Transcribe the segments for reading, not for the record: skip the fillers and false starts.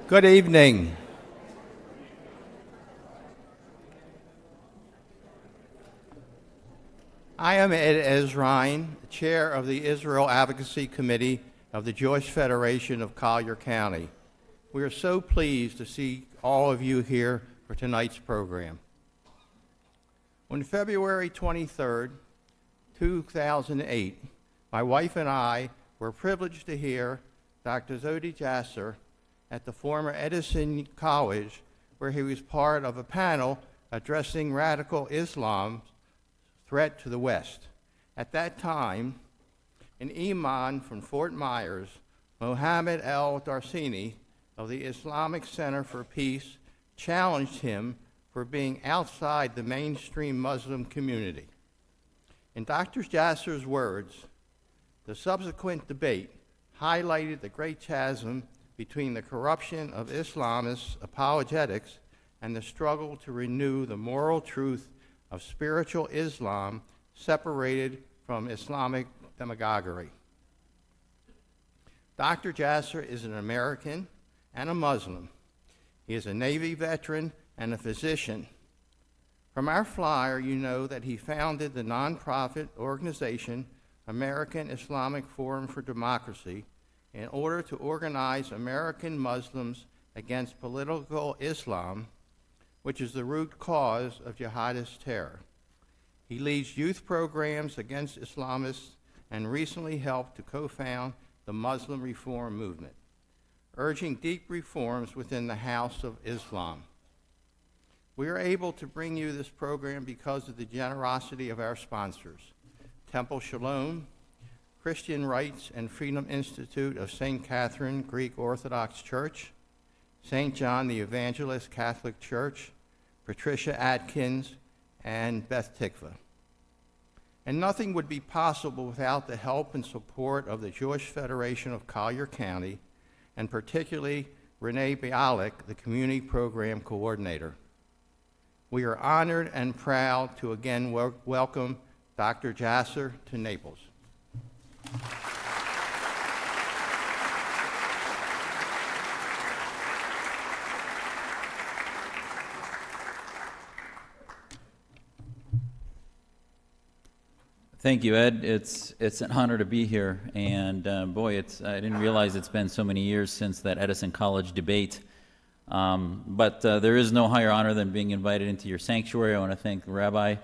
Good evening. I am Ed Ezrine, Chair of the Israel Advocacy Committee of the Jewish Federation of Collier County. We are so pleased to see all of you here for tonight's program. On February 23rd, 2008, my wife and I were privileged to hear Dr. Zuhdi Jasser at the former Edison College, where he was part of a panel addressing radical Islam's threat to the West. At that time, an imam from Fort Myers, Mohammed El-Darsini of the Islamic Center for Peace, challenged him for being outside the mainstream Muslim community. In Dr. Jasser's words, the subsequent debate highlighted the great chasm between the corruption of Islamist apologetics and the struggle to renew the moral truth of spiritual Islam separated from Islamic demagoguery. Dr. Jasser is an American and a Muslim. He is a Navy veteran and a physician. From our flyer, you know that he founded the nonprofit organization American Islamic Forum for Democracy in order to organize American Muslims against political Islam, which is the root cause of jihadist terror. He leads youth programs against Islamists and recently helped to co-found the Muslim Reform Movement, urging deep reforms within the House of Islam. We are able to bring you this program because of the generosity of our sponsors, Temple Shalom, Christian Rights and Freedom Institute of St. Catherine Greek Orthodox Church, St. John the Evangelist Catholic Church, Patricia Atkins, and Beth Tikva. And nothing would be possible without the help and support of the Jewish Federation of Collier County, and particularly Renee Bialik, the Community Program Coordinator. We are honored and proud to again welcome Dr. Jasser to Naples. Thank you, Ed. It's an honor to be here, and boy, I didn't realize it's been so many years since that Edison College debate. But there is no higher honor than being invited into your sanctuary. I want to thank the Rabbi,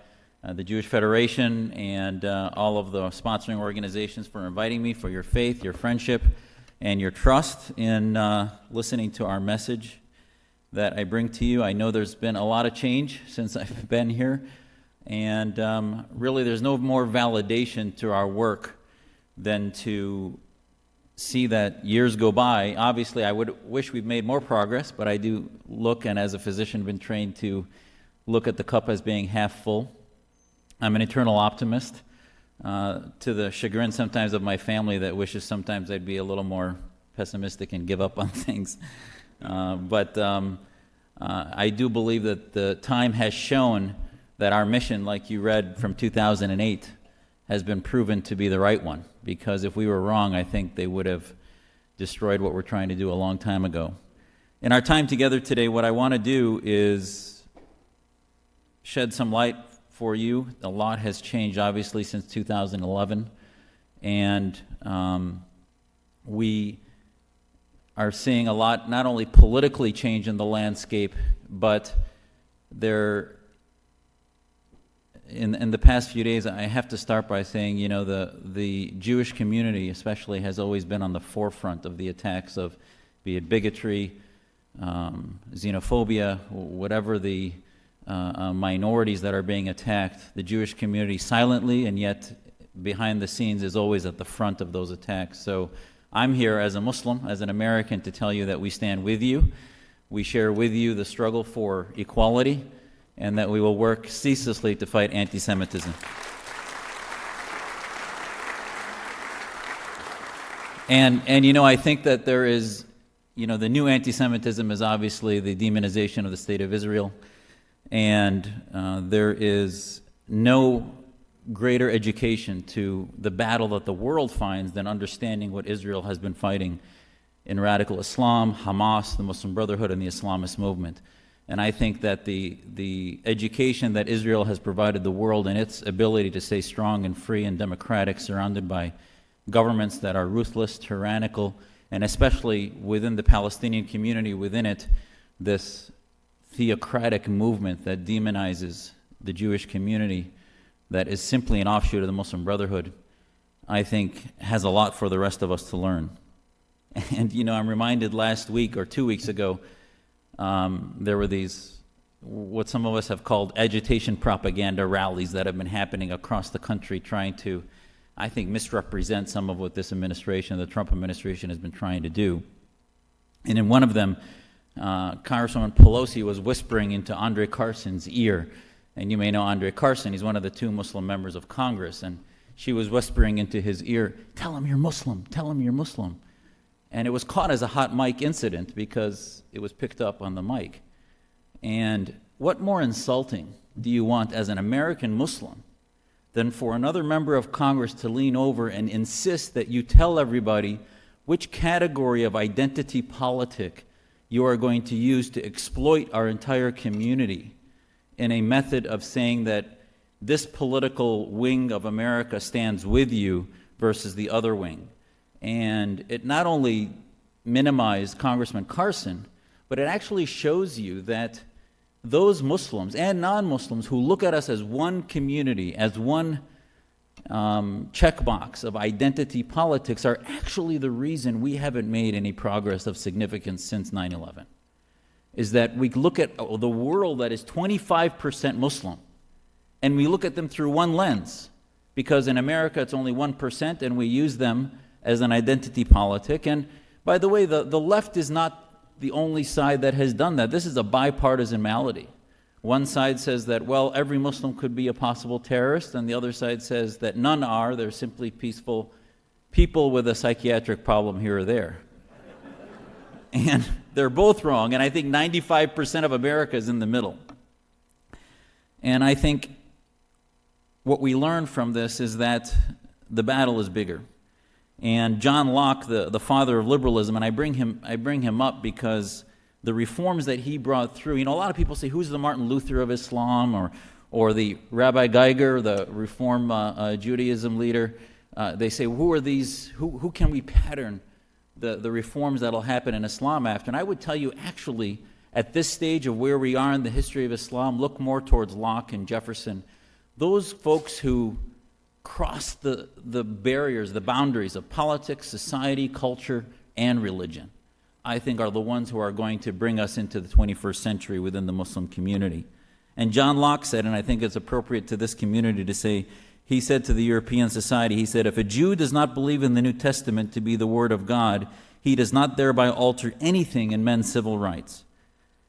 the Jewish Federation, and all of the sponsoring organizations for inviting me, for your faith, your friendship, and your trust in listening to our message that I bring to you. I know there's been a lot of change since I've been here, and really there's no more validation to our work than to see that years go by. Obviously, I would wish we've made more progress, but I do look, and as a physician, been trained to look at the cup as being half full. I'm an eternal optimist, to the chagrin sometimes of my family that wishes sometimes I'd be a little more pessimistic and give up on things. But I do believe that the time has shown that our mission, like you read from 2008, has been proven to be the right one. Because if we were wrong, I think they would have destroyed what we're trying to do a long time ago. In our time together today, what I want to do is shed some light for you. A lot has changed, obviously, since 2011. And we are seeing a lot, not only politically change in the landscape, but in the past few days, I have to start by saying, you know, the Jewish community especially has always been on the forefront of the attacks of, be it bigotry, xenophobia, whatever the minorities that are being attacked. The Jewish community silently and yet behind the scenes is always at the front of those attacks. So I'm here as a Muslim, as an American, to tell you that we stand with you. We share with you the struggle for equality, and that we will work ceaselessly to fight anti-Semitism. And you know, I think that there is, you know, the new anti-Semitism is obviously the demonization of the State of Israel, and there is no greater education to the battle that the world finds than understanding what Israel has been fighting in radical Islam, Hamas, the Muslim Brotherhood, and the Islamist movement. And I think that the education that Israel has provided the world and its ability to stay strong and free and democratic, surrounded by governments that are ruthless, tyrannical, and especially within the Palestinian community, within it, this theocratic movement that demonizes the Jewish community, that is simply an offshoot of the Muslim Brotherhood, I think has a lot for the rest of us to learn. And, you know, I'm reminded last week or 2 weeks ago, there were these, what some of us have called agitation propaganda rallies that have been happening across the country, trying to, I think, misrepresent some of what this administration, the Trump administration, has been trying to do. And in one of them, Congresswoman Pelosi was whispering into Andre Carson's ear. And you may know Andre Carson, he's one of the 2 Muslim members of Congress. And she was whispering into his ear, "Tell him you're Muslim, tell him you're Muslim." And it was caught as a hot mic incident because it was picked up on the mic. And what more insulting do you want as an American Muslim than for another member of Congress to lean over and insist that you tell everybody which category of identity politic you are going to use to exploit our entire community in a method of saying that this political wing of America stands with you versus the other wing. And it not only minimized Congressman Carson, but it actually shows you that those Muslims and non-Muslims who look at us as one community, as one checkbox of identity politics, are actually the reason we haven't made any progress of significance since 9/11. Is that we look at the world that is 25% Muslim, and we look at them through one lens, because in America it's only 1%, and we use them as an identity politic. And by the way, the left is not the only side that has done that. This is a bipartisan malady. One side says that, well, every Muslim could be a possible terrorist, and the other side says that none are. They're simply peaceful people with a psychiatric problem here or there. And they're both wrong, and I think 95% of America is in the middle. And I think what we learn from this is that the battle is bigger. And John Locke, the father of liberalism, and I bring him up because the reforms that he brought through, you know, a lot of people say, who's the Martin Luther of Islam, or the Rabbi Geiger, the Reform Judaism leader? They say, who are these, who can we pattern the reforms that'll happen in Islam after? And I would tell you, actually, at this stage of where we are in the history of Islam, look more towards Locke and Jefferson. Those folks who crossed the barriers, the boundaries of politics, society, culture, and religion, I think are the ones who are going to bring us into the 21st century within the Muslim community. And John Locke said, and I think it's appropriate to this community to say, he said to the European society, he said, if a Jew does not believe in the New Testament to be the Word of God, he does not thereby alter anything in men's civil rights.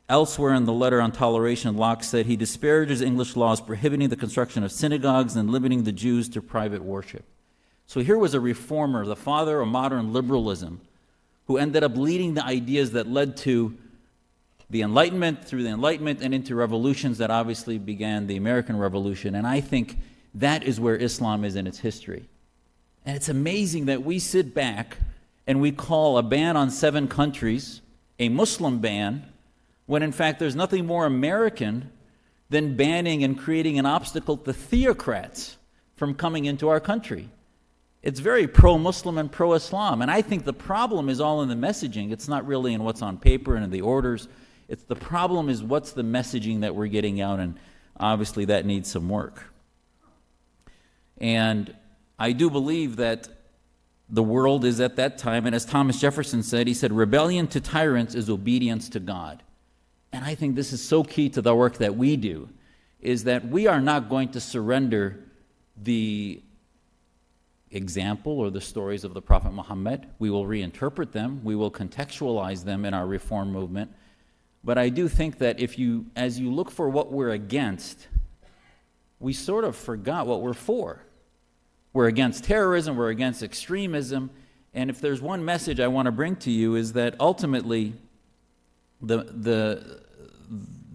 Elsewhere in the letter on toleration, Locke said he disparages English laws prohibiting the construction of synagogues and limiting the Jews to private worship. So here was a reformer, the father of modern liberalism, who ended up leading the ideas that led to the Enlightenment, through the Enlightenment, and into revolutions that obviously began the American Revolution. And I think that is where Islam is in its history. And it's amazing that we sit back and we call a ban on 7 countries a Muslim ban, when in fact there's nothing more American than banning and creating an obstacle to theocrats from coming into our country. It's very pro-Muslim and pro-Islam, and I think the problem is all in the messaging. It's not really in what's on paper and in the orders. The problem is what's the messaging that we're getting out, and obviously that needs some work. And I do believe that the world is at that time, and as Thomas Jefferson said, he said, rebellion to tyrants is obedience to God. And I think this is so key to the work that we do, is that we are not going to surrender the example or the stories of the Prophet Muhammad. We will reinterpret them. We will contextualize them in our reform movement. But I do think that as you look for what we're against, we sort of forgot what we're for. We're against terrorism, we're against extremism, and if there's one message I want to bring to you is that ultimately the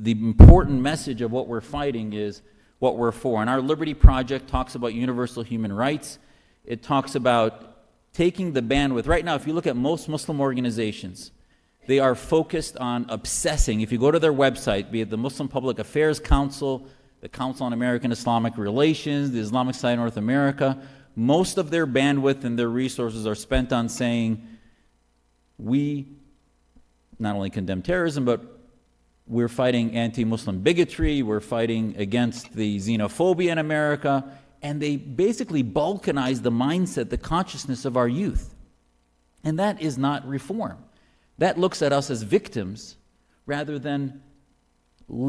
important message of what we're fighting is what we're for. And our Liberty Project talks about universal human rights. It talks about taking the bandwidth. Right now, if you look at most Muslim organizations, they are focused on obsessing. If you go to their website, be it the Muslim Public Affairs Council, the Council on American Islamic Relations, the Islamic Society of North America, most of their bandwidth and their resources are spent on saying, we not only condemn terrorism, but we're fighting anti-Muslim bigotry, we're fighting against the xenophobia in America, and they basically balkanize the mindset, the consciousness of our youth. And that is not reform. That looks at us as victims rather than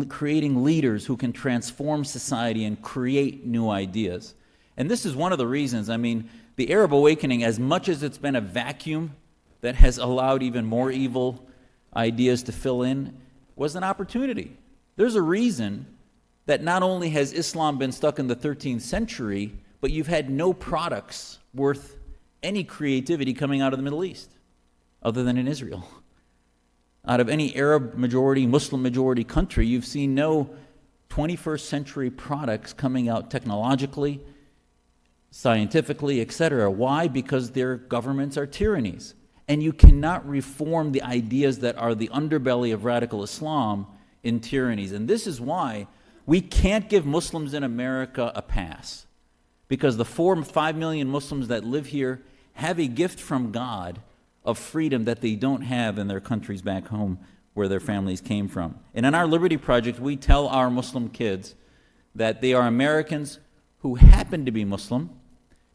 creating leaders who can transform society and create new ideas. And this is one of the reasons, the Arab awakening, as much as it's been a vacuum that has allowed even more evil ideas to fill in, was an opportunity. There's a reason that not only has Islam been stuck in the 13th century, but you've had no products worth any creativity coming out of the Middle East, other than in Israel. Out of any Arab majority, Muslim majority country, you've seen no 21st century products coming out technologically, scientifically, etc. Why? Because their governments are tyrannies. And you cannot reform the ideas that are the underbelly of radical Islam in tyrannies. And this is why we can't give Muslims in America a pass. Because the 4 or 5 million Muslims that live here have a gift from God of freedom that they don't have in their countries back home where their families came from. And in our Liberty Project, we tell our Muslim kids that they are Americans who happen to be Muslim,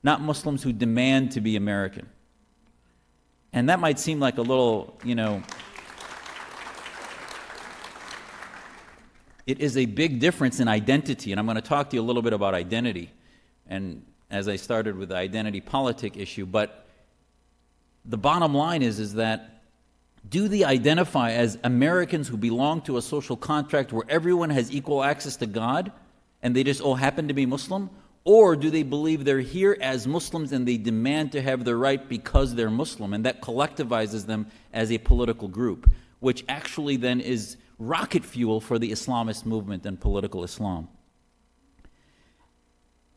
not Muslims who demand to be American. And that might seem like a little, it is a big difference in identity. And I'm going to talk to you a little bit about identity. And as I started with the identity politic issue, but the bottom line is that do they identify as Americans who belong to a social contract where everyone has equal access to God and they just all happen to be Muslim? Or do they believe they're here as Muslims and they demand to have their right because they're Muslim, and that collectivizes them as a political group, which actually then is rocket fuel for the Islamist movement and political Islam?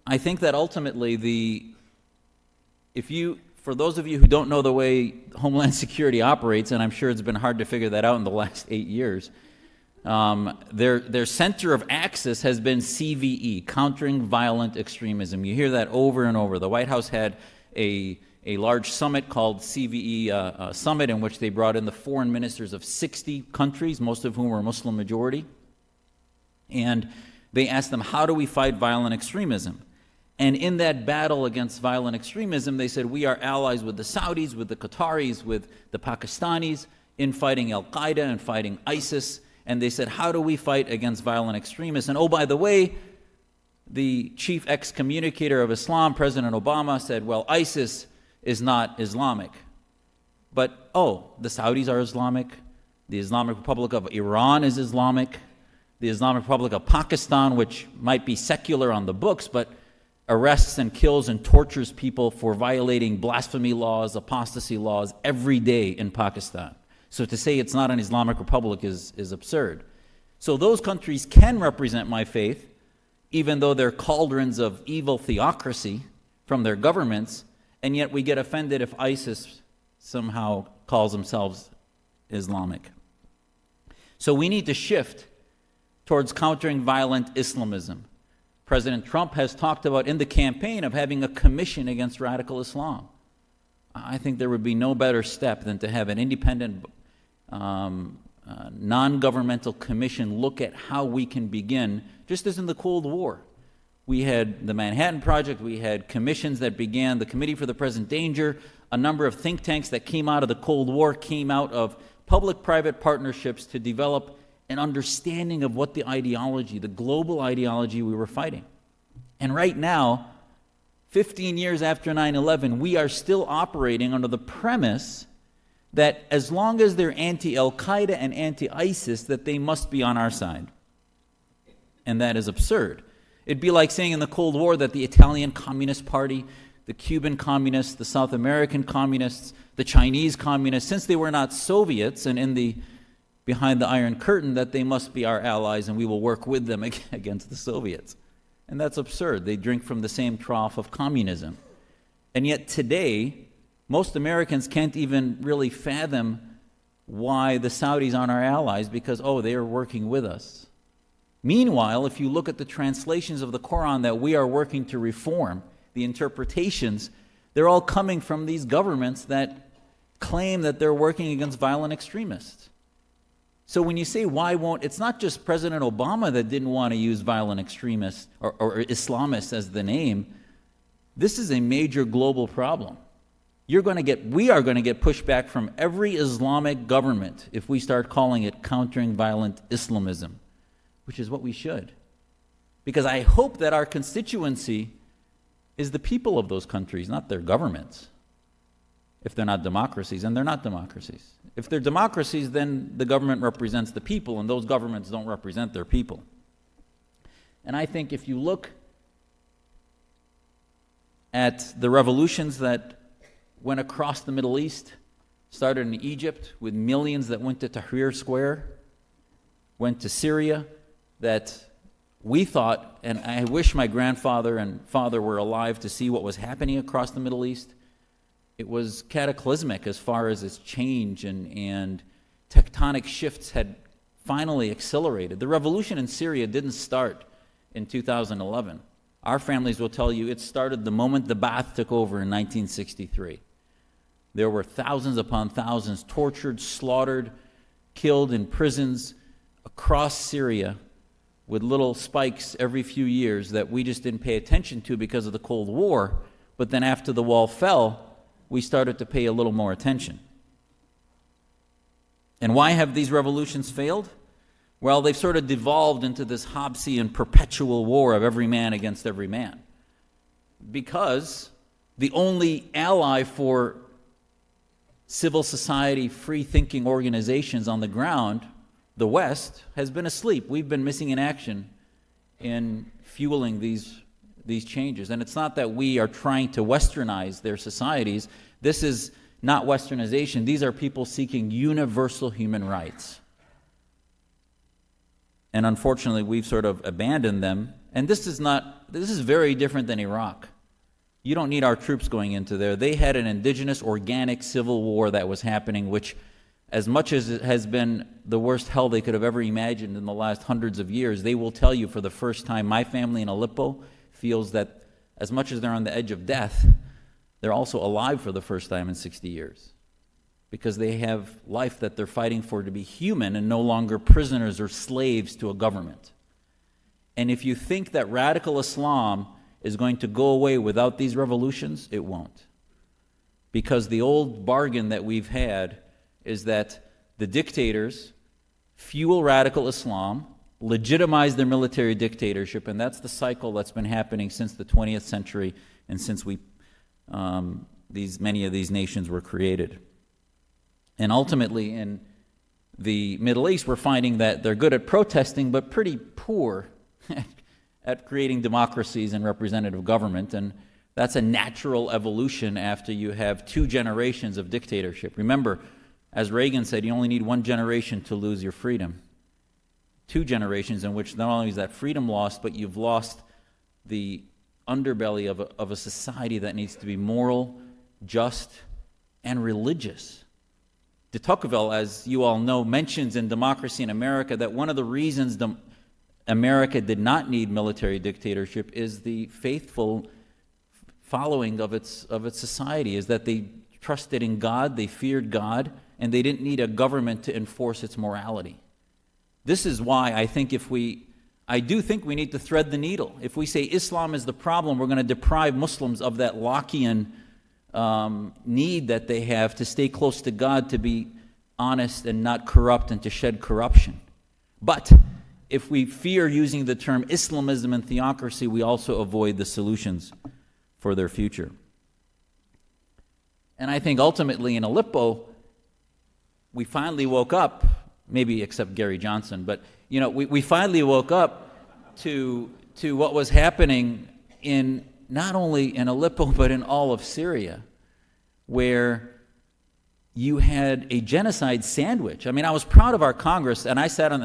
I think that ultimately, for those of you who don't know the way Homeland Security operates, and I'm sure it's been hard to figure that out in the last 8 years, their center of axis has been CVE, Countering Violent Extremism. You hear that over and over. The White House had a large summit called CVE Summit, in which they brought in the foreign ministers of 60 countries, most of whom were Muslim majority. And they asked them, how do we fight violent extremism? And in that battle against violent extremism, they said, we are allies with the Saudis, with the Qataris, with the Pakistanis, in fighting Al-Qaeda and fighting ISIS. And they said, how do we fight against violent extremists? And oh, by the way, the chief excommunicator of Islam, President Obama, said, well, ISIS is not Islamic. But, the Saudis are Islamic. The Islamic Republic of Iran is Islamic. The Islamic Republic of Pakistan, which might be secular on the books, but arrests and kills and tortures people for violating blasphemy laws, apostasy laws every day in Pakistan. So to say it's not an Islamic republic is absurd. So those countries can represent my faith, even though they're cauldrons of evil theocracy from their governments, and yet we get offended if ISIS somehow calls themselves Islamic. So we need to shift towards countering violent Islamism. President Trump has talked about in the campaign of having a commission against radical Islam. I think there would be no better step than to have an independent non-governmental commission look at how we can begin, just as in the Cold War. We had the Manhattan Project, we had commissions that began, the Committee for the Present Danger, a number of think tanks that came out of the Cold War came out of public-private partnerships to develop an understanding of what the ideology, the global ideology we were fighting. And right now, 15 years after 9/11, we are still operating under the premise that as long as they're anti-Al-Qaeda and anti-ISIS, that they must be on our side. And that is absurd. It'd be like saying in the Cold War that the Italian Communist Party, the Cuban Communists, the South American Communists, the Chinese Communists, since they were not Soviets and behind the Iron Curtain, that they must be our allies and we will work with them against the Soviets. And that's absurd. They drink from the same trough of communism. And yet today, Most Americans can't even really fathom why the Saudis aren't our allies, because, oh, they are working with us. Meanwhile, if you look at the translations of the Quran that we are working to reform, the interpretations, they're all coming from these governments that claim that they're working against violent extremists. So when you say why won't, it's not just President Obama that didn't want to use violent extremists or Islamists as the name. This is a major global problem. We are going to get pushback from every Islamic government if we start calling it countering violent Islamism, which is what we should. Because I hope that our constituency is the people of those countries, not their governments, if they're not democracies, and they're not democracies. If they're democracies, then the government represents the people, and those governments don't represent their people. And I think if you look at the revolutions that went across the Middle East, started in Egypt with millions that went to Tahrir Square, went to Syria, that we thought, and I wish my grandfather and father were alive to see what was happening across the Middle East. It was cataclysmic as far as its change, and tectonic shifts had finally accelerated. The revolution in Syria didn't start in 2011. Our families will tell you it started the moment the Ba'ath took over in 1963. There were thousands upon thousands tortured, slaughtered, killed in prisons across Syria with little spikes every few years that we just didn't pay attention to because of the Cold War. But then after the wall fell, we started to pay a little more attention. And why have these revolutions failed? Well, they've sort of devolved into this Hobbesian perpetual war of every man against every man. Because the only ally for civil society, free-thinking organizations on the ground, the West, has been asleep. We've been missing in action in fueling these changes. And it's not that we are trying to westernize their societies. This is not westernization. These are people seeking universal human rights. And unfortunately, we've sort of abandoned them. And this is very different than Iraq. You don't need our troops going into there. They had an indigenous, organic civil war that was happening, which, as much as it has been the worst hell they could have ever imagined in the last hundreds of years, they will tell you for the first time, my family in Aleppo feels that as much as they're on the edge of death, they're also alive for the first time in 60 years. Because they have life that they're fighting for to be human and no longer prisoners or slaves to a government. And if you think that radical Islam is going to go away without these revolutions, it won't. Because the old bargain that we've had is that the dictators fuel radical Islam, legitimize their military dictatorship, and that's the cycle that's been happening since the 20th century and since many of these nations were created. And ultimately, in the Middle East, we're finding that they're good at protesting, but pretty poor at creating democracies and representative government. And that's a natural evolution after you have 2 generations of dictatorship. Remember, as Reagan said, you only need 1 generation to lose your freedom. 2 generations in which not only is that freedom lost, but you've lost the underbelly of a society that needs to be moral, just, and religious. De Tocqueville, as you all know, mentions in Democracy in America that one of the reasons America did not need military dictatorship is the faithful following of its society, is that they trusted in God, they feared God, and they didn't need a government to enforce its morality. This is why I do think we need to thread the needle. If we say Islam is the problem, we're going to deprive Muslims of that Lockean need that they have to stay close to God, to be honest and not corrupt, and to shed corruption. But if we fear using the term Islamism and theocracy, we also avoid the solutions for their future. And I think ultimately in Aleppo, we finally woke up, maybe except Gary Johnson, but we finally woke up to what was happening in not only in Aleppo, but in all of Syria, where you had a genocide sandwich. I mean, I was proud of our Congress, and I sat on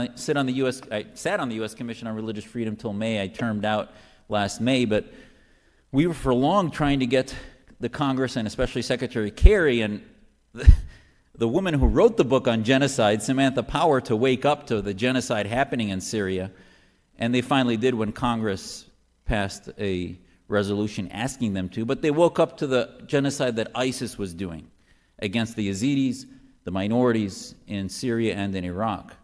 the U.S. Commission on Religious Freedom till May. I termed out last May, but we were for long trying to get the Congress and especially Secretary Kerry and the woman who wrote the book on genocide, Samantha Power, to wake up to the genocide happening in Syria. And they finally did when Congress passed a resolution asking them to. But they woke up to the genocide that ISIS was doing against the Yazidis, the minorities in Syria and in Iraq.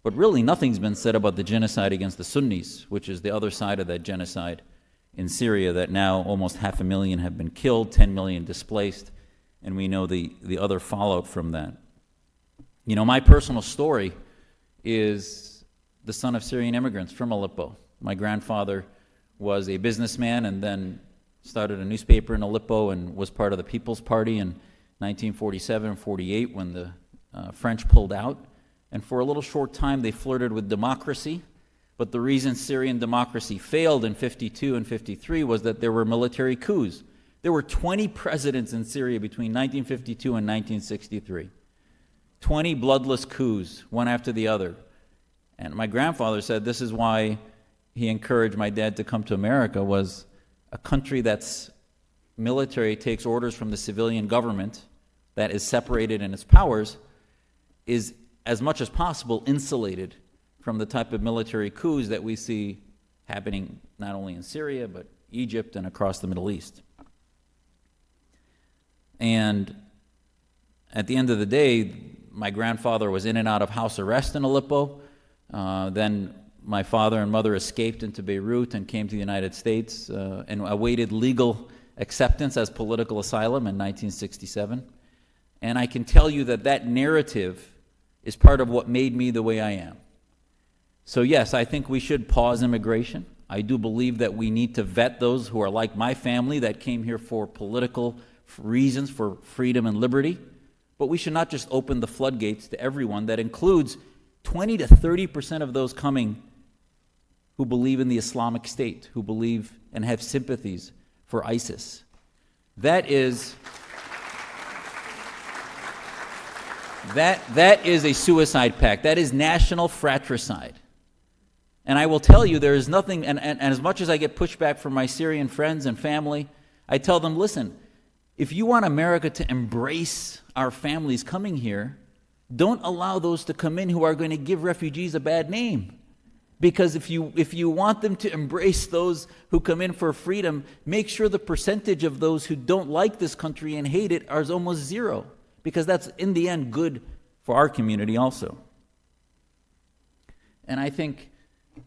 But really nothing's been said about the genocide against the Sunnis, which is the other side of that genocide in Syria, that now almost 500,000 have been killed, 10 million displaced, and we know the other fallout from that. You know, my personal story is the son of Syrian immigrants from Aleppo. My grandfather was a businessman and then started a newspaper in Aleppo and was part of the People's Party in 1947 and 48 when the French pulled out. And for a little short time they flirted with democracy. But the reason Syrian democracy failed in 52 and 53 was that there were military coups. There were 20 presidents in Syria between 1952 and 1963. 20 bloodless coups, one after the other. And my grandfather said this is why he encouraged my dad to come to America, was a country that's military takes orders from the civilian government, that is separated in its powers, is as much as possible insulated from the type of military coups that we see happening not only in Syria, but Egypt and across the Middle East. And at the end of the day, my grandfather was in and out of house arrest in Aleppo. Then my father and mother escaped into Beirut and came to the United States and awaited legal acceptance as political asylum in 1967. And I can tell you that that narrative is part of what made me the way I am. So yes, I think we should pause immigration. I do believe that we need to vet those who are like my family that came here for political reasons, for freedom and liberty. But we should not just open the floodgates to everyone. That includes 20 to 30% of those coming who believe in the Islamic State, who believe and have sympathies for ISIS. That is a suicide pact. That is national fratricide. And I will tell you, there is nothing, and as much as I get pushback from my Syrian friends and family, I tell them, listen, if you want America to embrace our families coming here, don't allow those to come in who are going to give refugees a bad name. Because if you want them to embrace those who come in for freedom, make sure the percentage of those who don't like this country and hate it is almost zero. Because that's, in the end, good for our community also. And I think,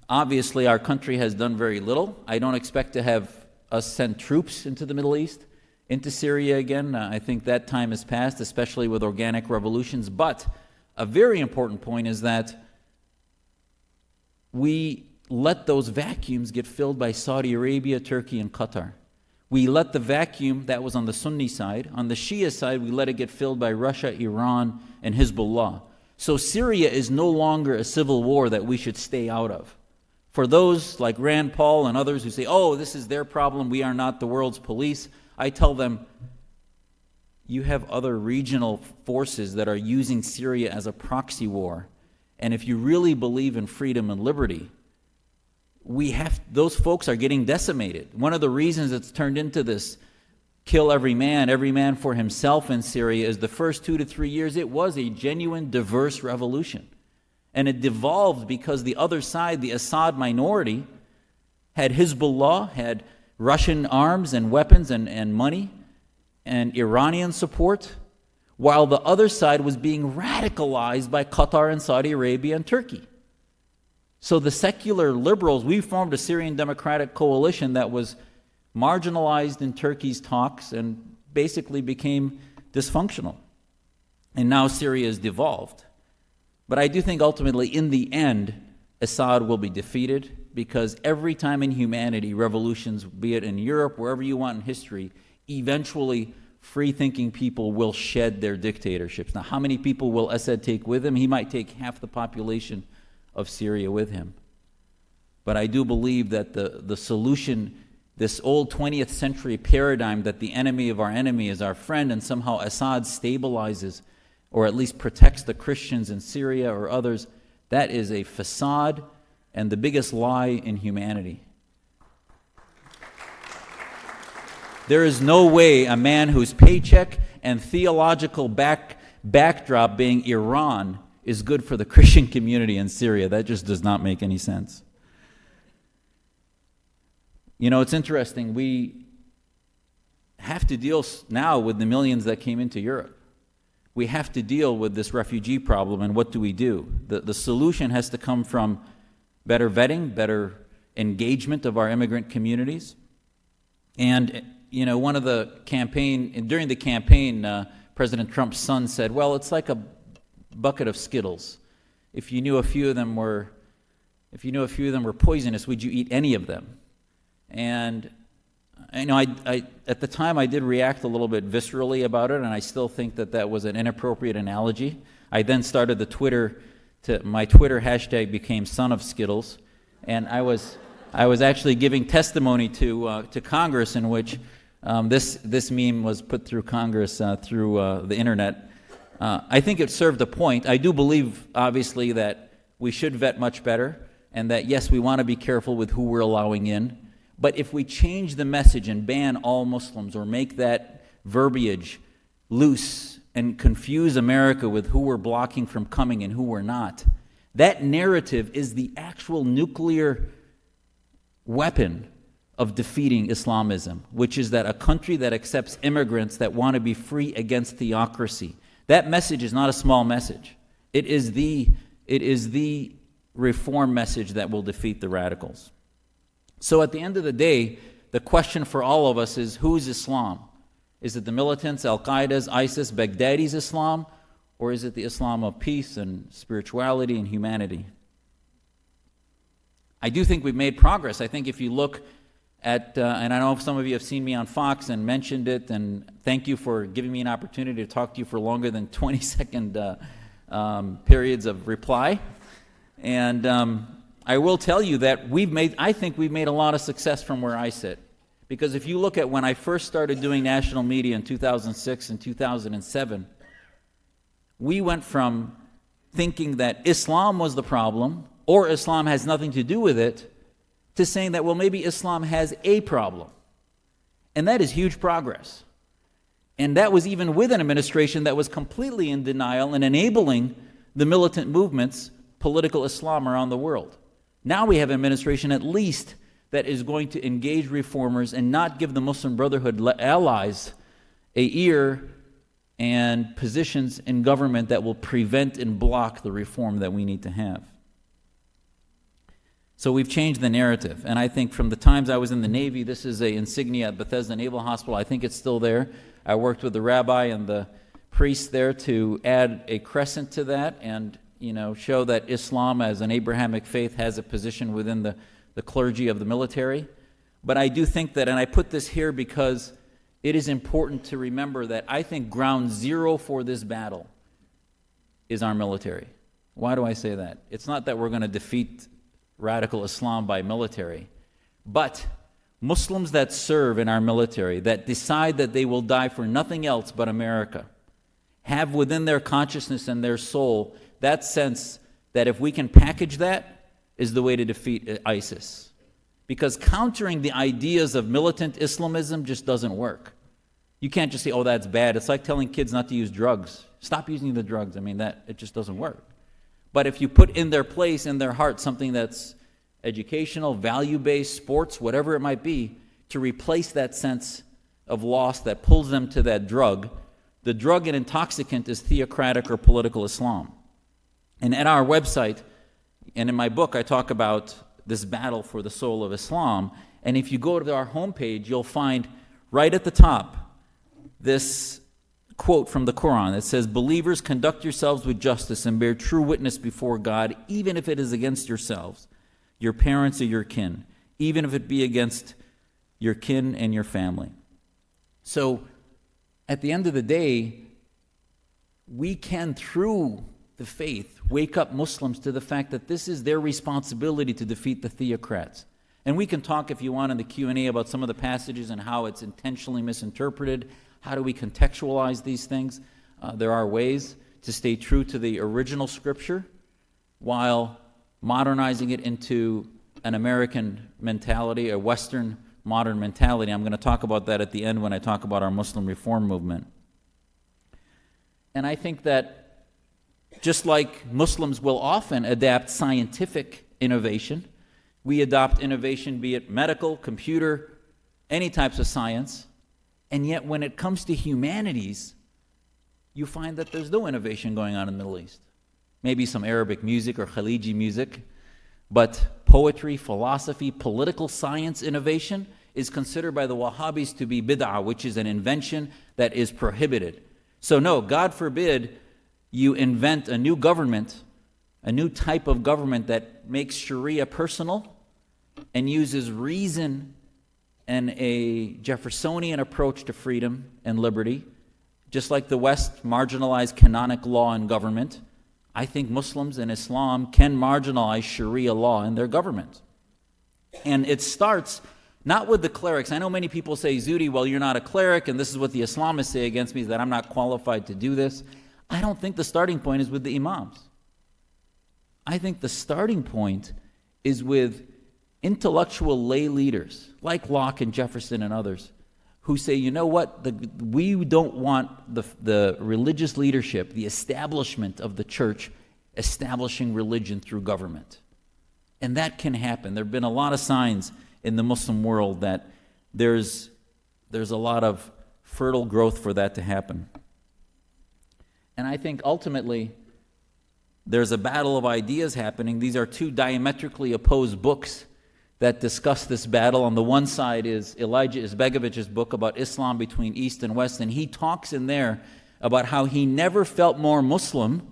obviously, our country has done very little. I don't expect to have us send troops into the Middle East, into Syria again. I think that time has passed, especially with organic revolutions. But a very important point is that we let those vacuums get filled by Saudi Arabia, Turkey, and Qatar. We let the vacuum that was on the Sunni side. On the Shia side, we let it get filled by Russia, Iran, and Hezbollah. So Syria is no longer a civil war that we should stay out of. For those like Rand Paul and others who say, oh, this is their problem, we are not the world's police, I tell them, you have other regional forces that are using Syria as a proxy war. And if you really believe in freedom and liberty, those folks are getting decimated. One of the reasons it's turned into this kill every man for himself in Syria is the first 2 to 3 years, it was a genuine diverse revolution. And it devolved because the other side, the Assad minority, had Hezbollah, had Russian arms and weapons and money and Iranian support, while the other side was being radicalized by Qatar and Saudi Arabia and Turkey. So the secular liberals, we formed a Syrian Democratic Coalition that was marginalized in Turkey's talks and basically became dysfunctional. And now Syria is devolved. But I do think ultimately, in the end, Assad will be defeated, because every time in humanity, revolutions, be it in Europe, wherever you want in history, eventually free-thinking people will shed their dictatorships. Now, how many people will Assad take with him? He might take half the population of Syria with him. But I do believe that the solution, this old 20th century paradigm that the enemy of our enemy is our friend, and somehow Assad stabilizes or at least protects the Christians in Syria or others, that is a facade and the biggest lie in humanity. There is no way a man whose paycheck and theological backdrop being Iran is good for the Christian community in Syria. That just does not make any sense. You know, it's interesting. We have to deal now with the millions that came into Europe. We have to deal with this refugee problem, and what do we do? The solution has to come from better vetting, better engagement of our immigrant communities. And, you know, during the campaign, President Trump's son said, well, it's like a bucket of Skittles. If you knew a few of them were poisonous, would you eat any of them? And I know at the time I did react a little bit viscerally about it, and I still think that was an inappropriate analogy. I then started my Twitter hashtag became Son of Skittles, and I was actually giving testimony to Congress in which this meme was put through Congress through the internet. I think it served a point. I do believe, obviously, that we should vet much better, and that, yes, we want to be careful with who we're allowing in. But if we change the message and ban all Muslims or make that verbiage loose and confuse America with who we're blocking from coming and who we're not, that narrative is the actual nuclear weapon of defeating Islamism, which is that a country that accepts immigrants that want to be free against theocracy. That message is not a small message. It is the reform message that will defeat the radicals. So at the end of the day, the question for all of us is, who is Islam? Is it the militants, Al-Qaeda's, ISIS, Baghdadi's Islam, or is it the Islam of peace and spirituality and humanity? I do think we've made progress. I think if you look at, and I know some of you have seen me on Fox and mentioned it, and thank you for giving me an opportunity to talk to you for longer than 20-second periods of reply. And I will tell you that I think we've made a lot of success from where I sit. Because if you look at when I first started doing national media in 2006 and 2007, we went from thinking that Islam was the problem, or Islam has nothing to do with it, to saying that, well, maybe Islam has a problem. And that is huge progress. And that was even with an administration that was completely in denial and enabling the militant movements, political Islam around the world. Now we have an administration at least that is going to engage reformers and not give the Muslim Brotherhood allies an ear and positions in government that will prevent and block the reform that we need to have. So we've changed the narrative, and I think from the times I was in the Navy, this is an insignia at Bethesda Naval Hospital. I think it's still there. I worked with the rabbi and the priest there to add a crescent to that and show that Islam as an Abrahamic faith has a position within the clergy of the military. But I do think that, and I put this here because it is important to remember that I think ground zero for this battle is our military. Why do I say that? It's not that we're going to defeat radical Islam by military, but Muslims that serve in our military, that decide that they will die for nothing else but America, have within their consciousness and their soul that sense that if we can package that, is the way to defeat ISIS. Because countering the ideas of militant Islamism just doesn't work. You can't just say, oh, that's bad. It's like telling kids not to use drugs. Stop using the drugs. It just doesn't work. But if you put in their place, in their heart, something that's educational, value-based, sports, whatever it might be, to replace that sense of loss that pulls them to that drug, the drug and intoxicant is theocratic or political Islam. And at our website, and in my book, I talk about this battle for the soul of Islam. And if you go to our homepage, you'll find right at the top this quote from the Quran. It says, "Believers, conduct yourselves with justice and bear true witness before God, even if it is against yourselves, your parents or your kin, even if it be against your kin and your family." So, at the end of the day, we can, through the faith, wake up Muslims to the fact that this is their responsibility to defeat the theocrats. And we can talk, if you want, in the Q&A about some of the passages and how it's intentionally misinterpreted. How do we contextualize these things? There are ways to stay true to the original scripture while modernizing it into an American mentality, a Western modern mentality. I'm going to talk about that at the end when I talk about our Muslim reform movement. And I think that just like Muslims will often adapt scientific innovation, we adopt innovation, be it medical, computer, any types of science, and yet when it comes to humanities, you find that there's no innovation going on in the Middle East. Maybe some Arabic music or Khaliji music, but poetry, philosophy, political science innovation is considered by the Wahhabis to be bid'ah, which is an invention that is prohibited. So no, God forbid you invent a new government, a new type of government that makes Sharia personal and uses reason and a Jeffersonian approach to freedom and liberty, just like the West marginalized canonic law in government. I think Muslims and Islam can marginalize Sharia law in their government. And it starts not with the clerics. I know many people say, Zuhdi, well, you're not a cleric, and this is what the Islamists say against me, is that I'm not qualified to do this. I don't think the starting point is with the imams. I think the starting point is with intellectual lay leaders, like Locke and Jefferson and others, who say, you know what, we don't want the religious leadership, the establishment of the church, establishing religion through government. And that can happen. There have been a lot of signs in the Muslim world that there's a lot of fertile growth for that to happen. And I think ultimately there's a battle of ideas happening. These are two diametrically opposed books that discuss this battle. On the one side is Elijah Izbegovich's book about Islam between East and West, and he talks in there about how he never felt more Muslim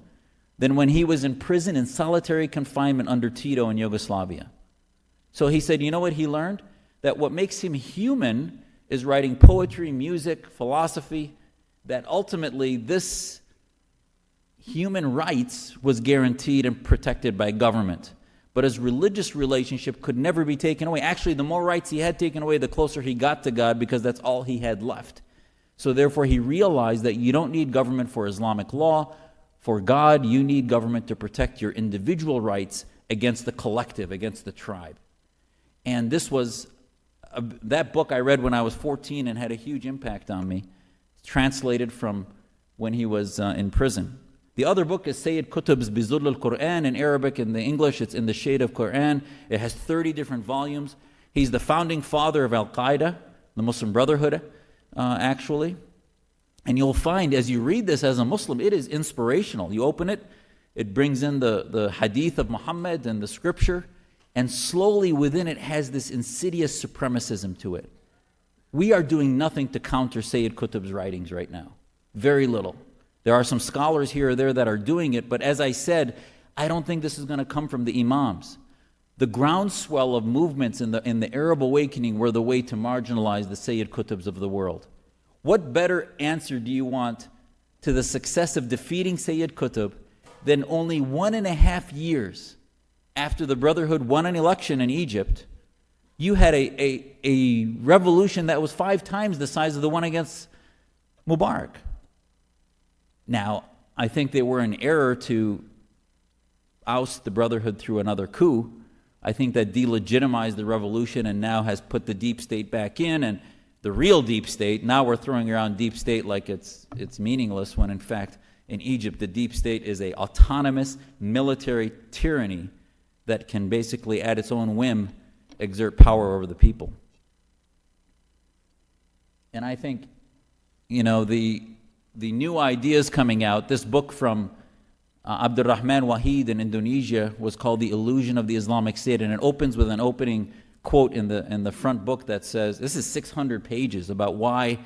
than when he was in prison in solitary confinement under Tito in Yugoslavia. So he said, you know what he learned? That what makes him human is writing poetry, music, philosophy, that ultimately this human rights was guaranteed and protected by government. But his religious relationship could never be taken away. Actually, the more rights he had taken away, the closer he got to God, because that's all he had left. So therefore, he realized that you don't need government for Islamic law. For God, you need government to protect your individual rights against the collective, against the tribe. And this was, that book I read when I was 14 and had a huge impact on me. It's translated from when he was in prison. The other book is Sayyid Qutb's Bizul al-Quran in Arabic. In the English, it's In the Shade of Quran. It has 30 different volumes. He's the founding father of Al-Qaeda, the Muslim Brotherhood, actually. And you'll find, as you read this as a Muslim, it is inspirational. You open it, it brings in the hadith of Muhammad and the scripture, and slowly within it has this insidious supremacism to it. We are doing nothing to counter Sayyid Qutb's writings right now. Very little. There are some scholars here or there that are doing it, but as I said, I don't think this is going to come from the imams. The groundswell of movements in the Arab awakening were the way to marginalize the Sayyid Qutbs of the world. What better answer do you want to the success of defeating Sayyid Qutb than only 1.5 years after the Brotherhood won an election in Egypt, you had a revolution that was 5 times the size of the one against Mubarak. Now, I think they were in error to oust the Brotherhood through another coup. I think that delegitimized the revolution and now has put the deep state back in, and the real deep state, now we're throwing around deep state like it's meaningless, when in fact in Egypt the deep state is an autonomous military tyranny that can basically at its own whim exert power over the people. And I think, you know, the new ideas coming out, this book from Abdurrahman Wahid in Indonesia was called The Illusion of the Islamic State, and it opens with an opening quote in the front book that says, this is 600 pages about why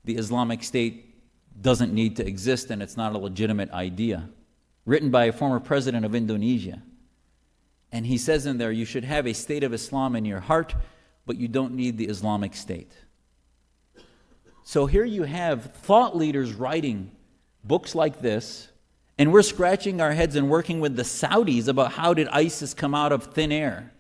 the Islamic State doesn't need to exist and it's not a legitimate idea, written by a former president of Indonesia. And he says in there, you should have a state of Islam in your heart, but you don't need the Islamic State. So here you have thought leaders writing books like this, and we're scratching our heads and working with the Saudis about how did ISIS come out of thin air.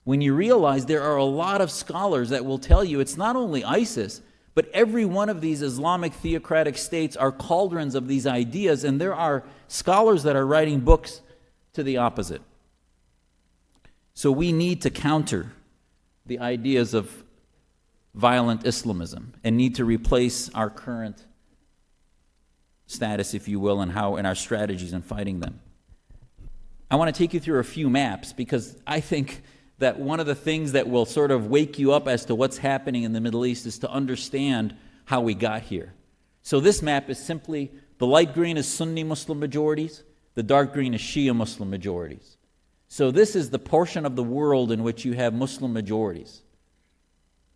When you realize there are a lot of scholars that will tell you it's not only ISIS, but every one of these Islamic theocratic states are cauldrons of these ideas, and there are scholars that are writing books to the opposite. So we need to counter the ideas of violent Islamism and need to replace our current status, if you will, and our strategies in fighting them. I want to take you through a few maps because I think that one of the things that will sort of wake you up as to what's happening in the Middle East is to understand how we got here. So this map is simply, the light green is Sunni Muslim majorities, the dark green is Shia Muslim majorities. So this is the portion of the world in which you have Muslim majorities.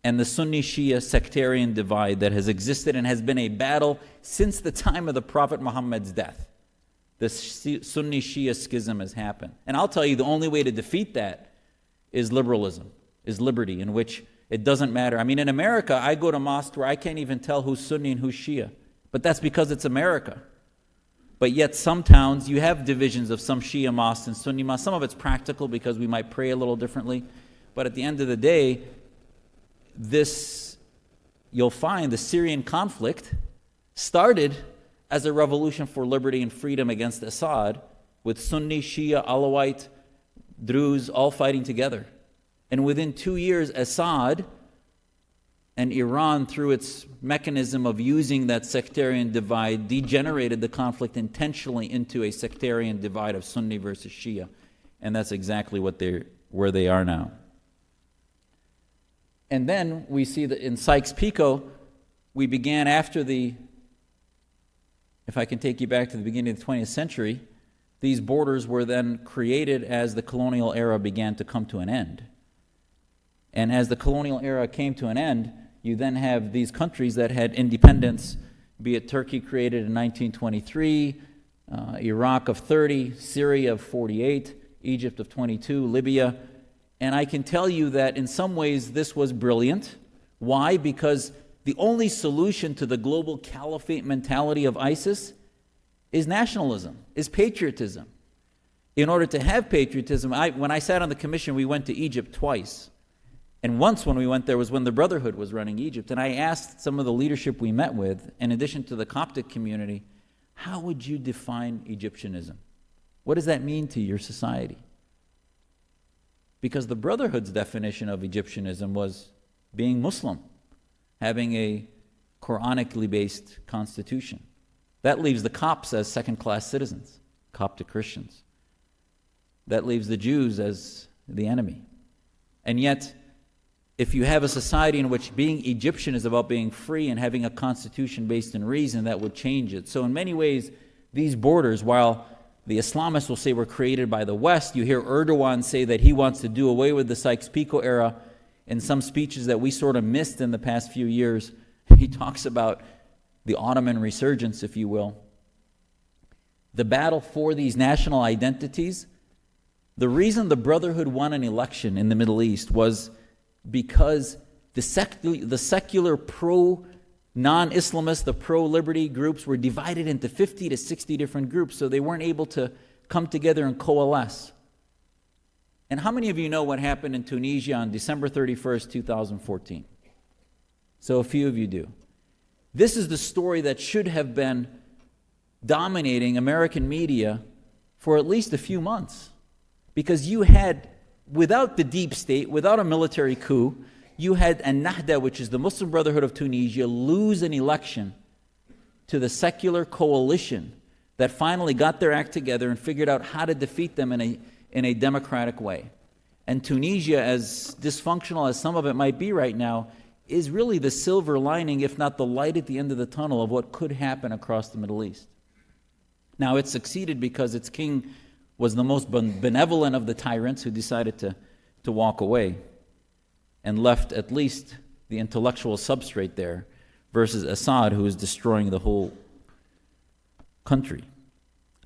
And the Sunni-Shia sectarian divide that has existed and has been a battle since the time of the Prophet Muhammad's death. The Sunni-Shia schism has happened. And I'll tell you, the only way to defeat that is liberalism, is liberty, in which it doesn't matter. I mean, in America, I go to mosques where I can't even tell who's Sunni and who's Shia. But that's because it's America. But yet some towns, you have divisions of some Shia mosques and Sunni mosques. Some of it's practical because we might pray a little differently. But at the end of the day, you'll find the Syrian conflict started as a revolution for liberty and freedom against Assad, with Sunni, Shia, Alawite, Druze all fighting together. And within 2 years, Assad and Iran, through its mechanism of using that sectarian divide, degenerated the conflict intentionally into a sectarian divide of Sunni versus Shia. And that's exactly where they are now. And then we see that in Sykes-Picot, we began after if I can take you back to the beginning of the 20th century, these borders were then created as the colonial era began to come to an end. And as the colonial era came to an end, you then have these countries that had independence, be it Turkey created in 1923, Iraq of 30, Syria of 48, Egypt of 22, Libya. And I can tell you that in some ways this was brilliant. Why? Because the only solution to the global caliphate mentality of ISIS is nationalism, is patriotism. In order to have patriotism, when I sat on the commission, we went to Egypt twice. And once when we went there was when the Brotherhood was running Egypt. And I asked some of the leadership we met with, in addition to the Coptic community, how would you define Egyptianism? What does that mean to your society? Because the Brotherhood's definition of Egyptianism was being Muslim, having a Quranically based constitution. That leaves the Copts as second-class citizens, Coptic Christians. That leaves the Jews as the enemy. And yet, if you have a society in which being Egyptian is about being free and having a constitution based in reason, that would change it. So in many ways, these borders, while the Islamists will say were created by the West, you hear Erdogan say that he wants to do away with the Sykes-Picot era. In some speeches that we sort of missed in the past few years, he talks about the Ottoman resurgence, if you will. The battle for these national identities, the reason the Brotherhood won an election in the Middle East was because the secular pro-non-Islamist, the pro-liberty groups were divided into 50 to 60 different groups, so they weren't able to come together and coalesce. And how many of you know what happened in Tunisia on December 31st, 2014? So a few of you do. This is the story that should have been dominating American media for at least a few months. Because you had, without the deep state, without a military coup, you had Ennahda, which is the Muslim Brotherhood of Tunisia, lose an election to the secular coalition that finally got their act together and figured out how to defeat them in a democratic way. And Tunisia, as dysfunctional as some of it might be right now, is really the silver lining, if not the light at the end of the tunnel of what could happen across the Middle East. Now, it succeeded because its king was the most benevolent of the tyrants who decided to walk away and left at least the intellectual substrate there, versus Assad, who is destroying the whole country.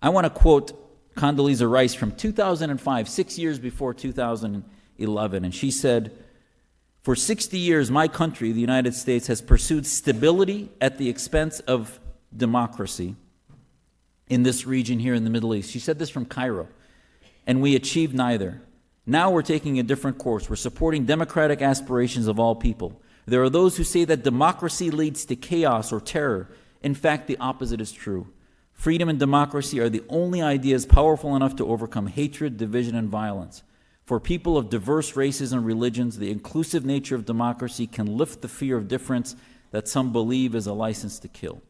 I want to quote Condoleezza Rice from 2005, 6 years before 2011, and she said, "For 60 years, my country, the United States, has pursued stability at the expense of democracy in this region here in the Middle East." She said this from Cairo. "And we achieved neither. Now we're taking a different course. We're supporting democratic aspirations of all people. There are those who say that democracy leads to chaos or terror. In fact, the opposite is true. Freedom and democracy are the only ideas powerful enough to overcome hatred, division, and violence. For people of diverse races and religions, the inclusive nature of democracy can lift the fear of difference that some believe is a license to kill.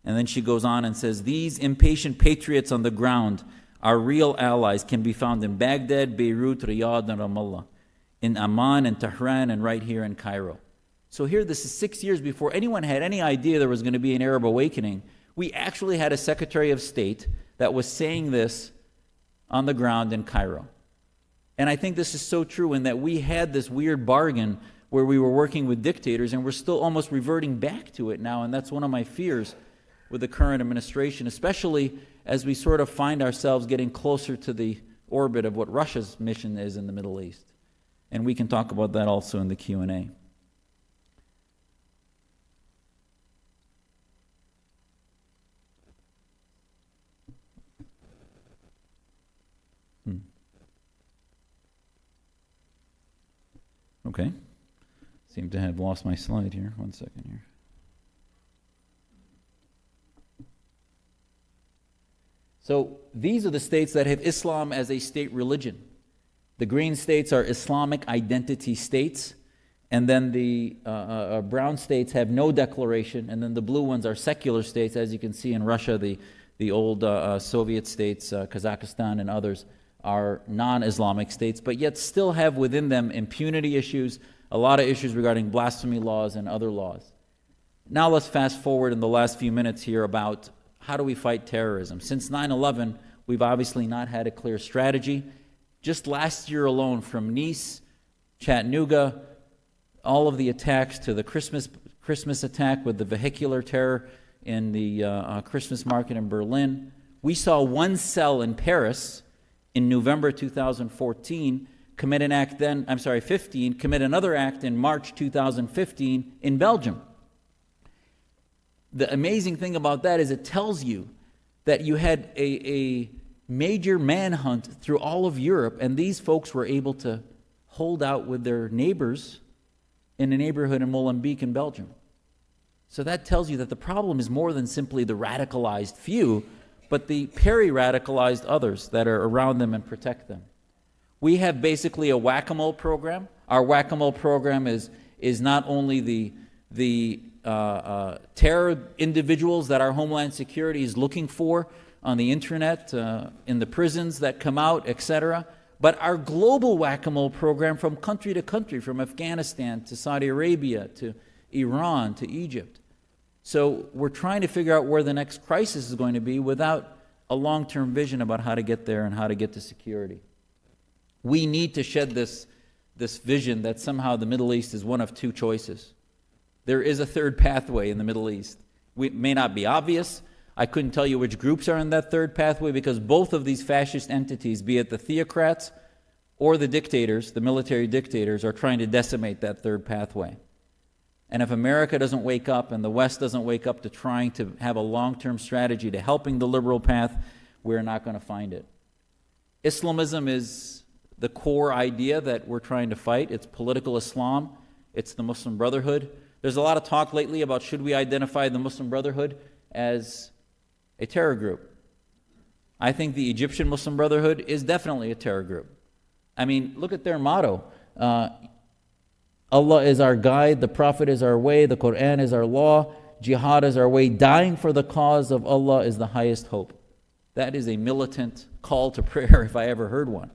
And then she goes on and says, these impatient patriots on the ground, our real allies, can be found in Baghdad, Beirut, Riyadh, and Ramallah, in Amman and Tehran, and right here in Cairo. So here, this is 6 years before anyone had any idea there was going to be an Arab awakening. We actually had a Secretary of State that was saying this on the ground in Cairo. And I think this is so true in that we had this weird bargain where we were working with dictators, and we're still almost reverting back to it now, and that's one of my fears with the current administration, especially as we sort of find ourselves getting closer to the orbit of what Russia's mission is in the Middle East. And we can talk about that also in the Q&A. Okay. Seem to have lost my slide here. 1 second here. So these are the states that have Islam as a state religion. The green states are Islamic identity states, and then the brown states have no declaration, and then the blue ones are secular states, as you can see in Russia, the old Soviet states, Kazakhstan and others are non-Islamic states, but yet still have within them impunity issues, a lot of issues regarding blasphemy laws and other laws. Now let's fast forward in the last few minutes here about how do we fight terrorism. Since 9/11, we've obviously not had a clear strategy. Just last year alone, from Nice, Chattanooga, all of the attacks to the Christmas attack with the vehicular terror in the Christmas market in Berlin, we saw one cell in Paris in November 2014 commit an act then, 15, commit another act in March 2015 in Belgium. The amazing thing about that is it tells you that you had a major manhunt through all of Europe, and these folks were able to hold out with their neighbors in a neighborhood in Molenbeek in Belgium. So that tells you that the problem is more than simply the radicalized few, but the peri-radicalized others that are around them and protect them. We have basically a whack-a-mole program. Our whack-a-mole program is not only the terror individuals that our Homeland Security is looking for on the internet, in the prisons that come out, etc., but our global whack-a-mole program from country to country, from Afghanistan to Saudi Arabia to Iran to Egypt. So we're trying to figure out where the next crisis is going to be without a long-term vision about how to get there and how to get to security. We need to shed this vision that somehow the Middle East is one of two choices. There is a third pathway in the Middle East. It may not be obvious. I couldn't tell you which groups are in that third pathway because both of these fascist entities, be it the theocrats or the dictators, the military dictators, are trying to decimate that third pathway. And if America doesn't wake up and the West doesn't wake up to trying to have a long-term strategy to helping the liberal path, we're not going to find it. Islamism is the core idea that we're trying to fight. It's political Islam. It's the Muslim Brotherhood. There's a lot of talk lately about should we identify the Muslim Brotherhood as a terror group. I think the Egyptian Muslim Brotherhood is definitely a terror group. I mean, look at their motto. Allah is our guide, the Prophet is our way, the Quran is our law, jihad is our way, dying for the cause of Allah is the highest hope. That is a militant call to prayer if I ever heard one.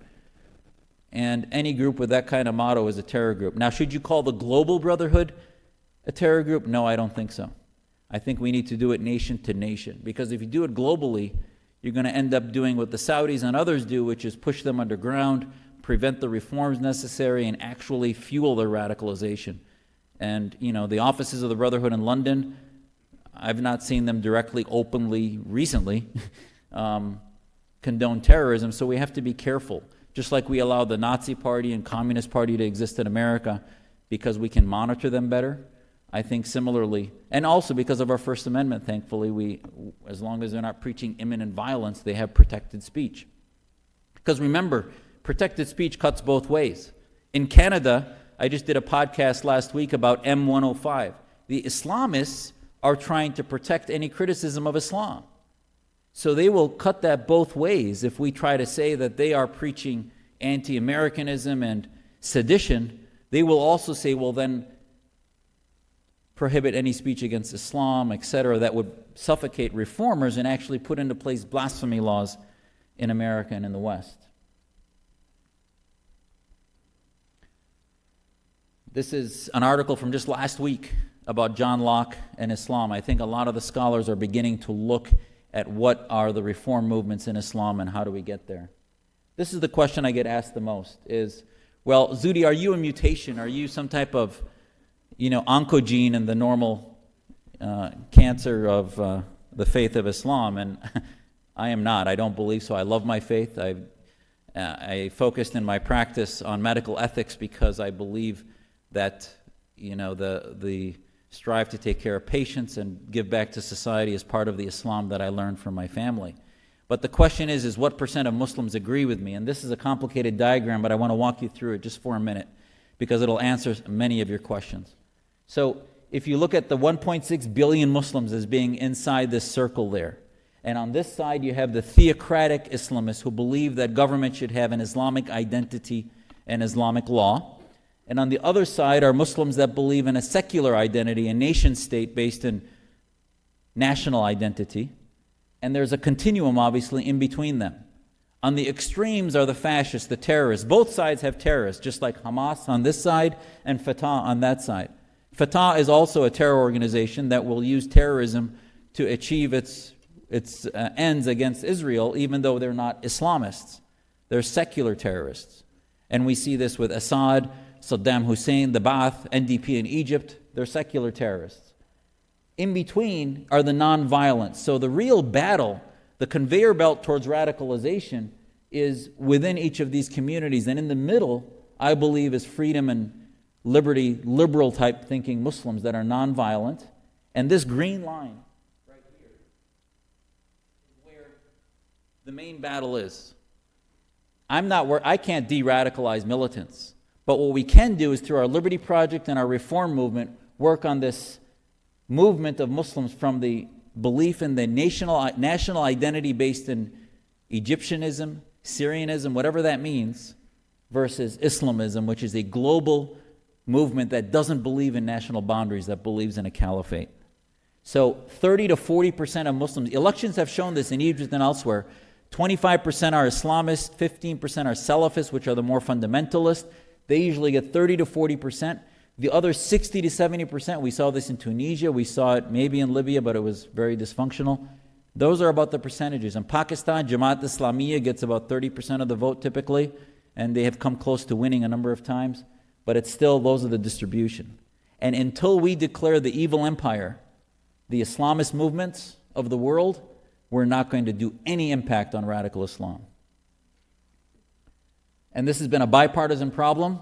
And any group with that kind of motto is a terror group. Now, should you call the Global Brotherhood a terror group? No, I don't think so. I think we need to do it nation to nation, because if you do it globally, you're going to end up doing what the Saudis and others do, which is push them underground, prevent the reforms necessary, and actually fuel their radicalization. And, you know, the offices of the Brotherhood in London, I've not seen them directly, openly, recently condone terrorism, so we have to be careful. Just like we allow the Nazi Party and Communist Party to exist in America because we can monitor them better, I think similarly, and also because of our First Amendment, thankfully, we, as long as they're not preaching imminent violence, they have protected speech. Because remember, protected speech cuts both ways. In Canada, I just did a podcast last week about M105. The Islamists are trying to protect any criticism of Islam. So they will cut that both ways if we try to say that they are preaching anti-Americanism and sedition, they will also say, well, then prohibit any speech against Islam, etc., that would suffocate reformers and actually put into place blasphemy laws in America and in the West. This is an article from just last week about John Locke and Islam. I think a lot of the scholars are beginning to look at what are the reform movements in Islam and how do we get there. This is the question I get asked the most is, well, Zuhdi, are you a mutation? Are you some type of, oncogene in the normal cancer of the faith of Islam? And I am not. I don't believe so. I love my faith. I focused in my practice on medical ethics because I believe that, the strive to take care of patients and give back to society is part of the Islam that I learned from my family. But the question is what percent of Muslims agree with me? And this is a complicated diagram, but I want to walk you through it just for a minute because it'll answer many of your questions. So if you look at the 1.6 billion Muslims as being inside this circle there, and on this side you have the theocratic Islamists who believe that government should have an Islamic identity and Islamic law. And on the other side are Muslims that believe in a secular identity, a nation state based in national identity. And there's a continuum, obviously, in between them. On the extremes are the fascists, the terrorists. Both sides have terrorists, just like Hamas on this side and Fatah on that side. Fatah is also a terror organization that will use terrorism to achieve its ends against Israel, even though they're not Islamists. They're secular terrorists. And we see this with Assad, Saddam Hussein, the Ba'ath, NDP in Egypt. They're secular terrorists. In between are the non-violent. So the real battle, the conveyor belt towards radicalization, is within each of these communities. And in the middle, I believe, is freedom and liberty, liberal type thinking Muslims that are non-violent. And this green line right here is where the main battle is. I can't de-radicalize militants. But what we can do is through our Liberty Project and our reform movement, work on this movement of Muslims from the belief in the national identity based in Egyptianism, Syrianism, whatever that means, versus Islamism, which is a global movement that doesn't believe in national boundaries, that believes in a caliphate. So 30 to 40% of Muslims, elections have shown this in Egypt and elsewhere, 25% are Islamists, 15% are Salafists, which are the more fundamentalist. They usually get 30 to 40%. The other 60 to 70%, we saw this in Tunisia, we saw it maybe in Libya, but it was very dysfunctional. Those are about the percentages. In Pakistan, Jamaat Islamiyya gets about 30% of the vote typically, and they have come close to winning a number of times, but it's still, those are the distribution. And until we declare the evil empire, the Islamist movements of the world, we're not going to do any impact on radical Islam. And this has been a bipartisan problem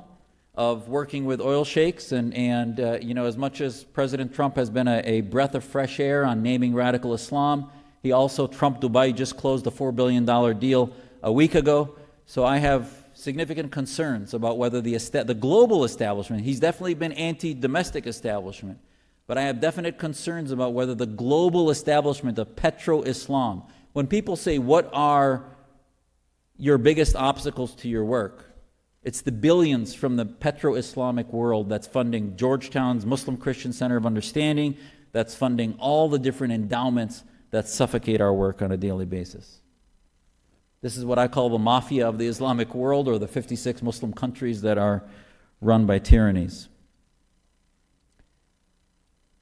of working with oil sheikhs, and as much as President Trump has been a breath of fresh air on naming radical Islam, he also, Trump Dubai just closed a $4 billion deal a week ago. So I have significant concerns about whether the global establishment, he's definitely been anti-domestic establishment, but I have definite concerns about whether the global establishment of petro-Islam, when people say, what are your biggest obstacles to your work? It's the billions from the petro-Islamic world that's funding Georgetown's Muslim Christian Center of Understanding, that's funding all the different endowments that suffocate our work on a daily basis. This is what I call the mafia of the Islamic world, or the 56 Muslim countries that are run by tyrannies.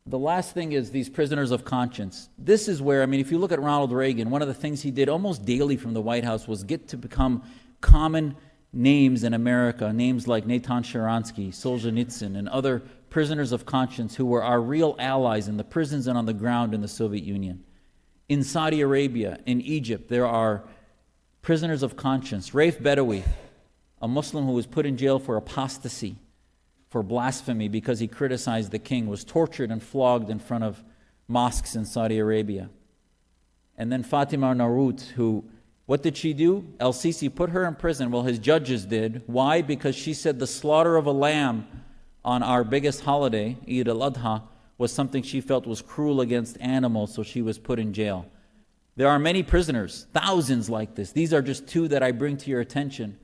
The last thing is these prisoners of conscience. This is where, if you look at Ronald Reagan, one of the things he did almost daily from the White House was get to become common names in America, names like Natan Sharansky, Solzhenitsyn, and other prisoners of conscience who were our real allies in the prisons and on the ground in the Soviet Union. In Saudi Arabia, in Egypt, there are prisoners of conscience. Raif Badawi, a Muslim who was put in jail for apostasy, for blasphemy because he criticized the king, was tortured and flogged in front of mosques in Saudi Arabia. And then Fatima Narut, who, what did she do? El-Sisi put her in prison. Well, his judges did. Why? Because she said the slaughter of a lamb on our biggest holiday, Eid al-Adha, was something she felt was cruel against animals, so she was put in jail. There are many prisoners, thousands like this. These are just two that I bring to your attention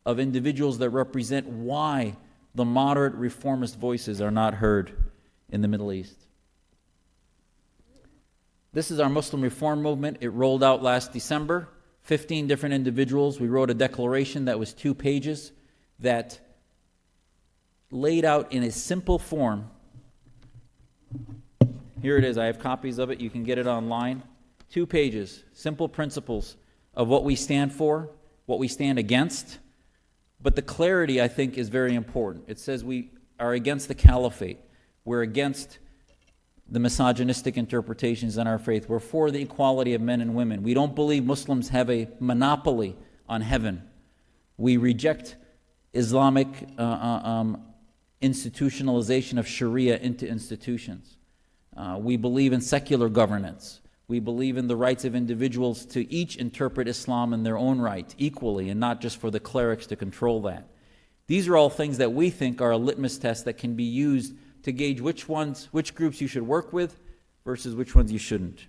of individuals that represent why the moderate reformist voices are not heard in the Middle East. This is our Muslim reform movement. It rolled out last December. 15 different individuals. We wrote a declaration that was 2 pages that laid out in a simple form. Here it is. I have copies of it. You can get it online. 2 pages, simple principles of what we stand for, what we stand against. But the clarity, I think, is very important. It says we are against the caliphate. We're against the misogynistic interpretations in our faith. We're for the equality of men and women. We don't believe Muslims have a monopoly on heaven. We reject Islamic institutionalization of Sharia into institutions. We believe in secular governance. We believe in the rights of individuals to each interpret Islam in their own right, equally, and not just for the clerics to control that. These are all things that we think are a litmus test that can be used to gauge which groups you should work with versus which ones you shouldn't.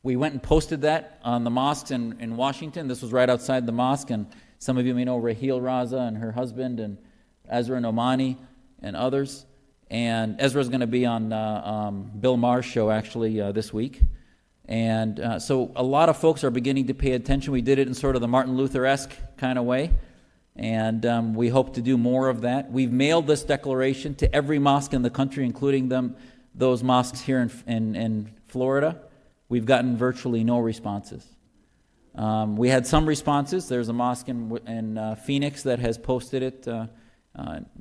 We went and posted that on the mosques in Washington. This was right outside the mosque, and some of you may know Raheel Raza and her husband, and Ezra Nomani and others. And Ezra's going to be on Bill Maher's show actually this week. And so a lot of folks are beginning to pay attention. We did it in sort of the Martin Luther-esque kind of way. And we hope to do more of that. We've mailed this declaration to every mosque in the country, including those mosques here in Florida. We've gotten virtually no responses. We had some responses. There's a mosque in Phoenix that has posted it.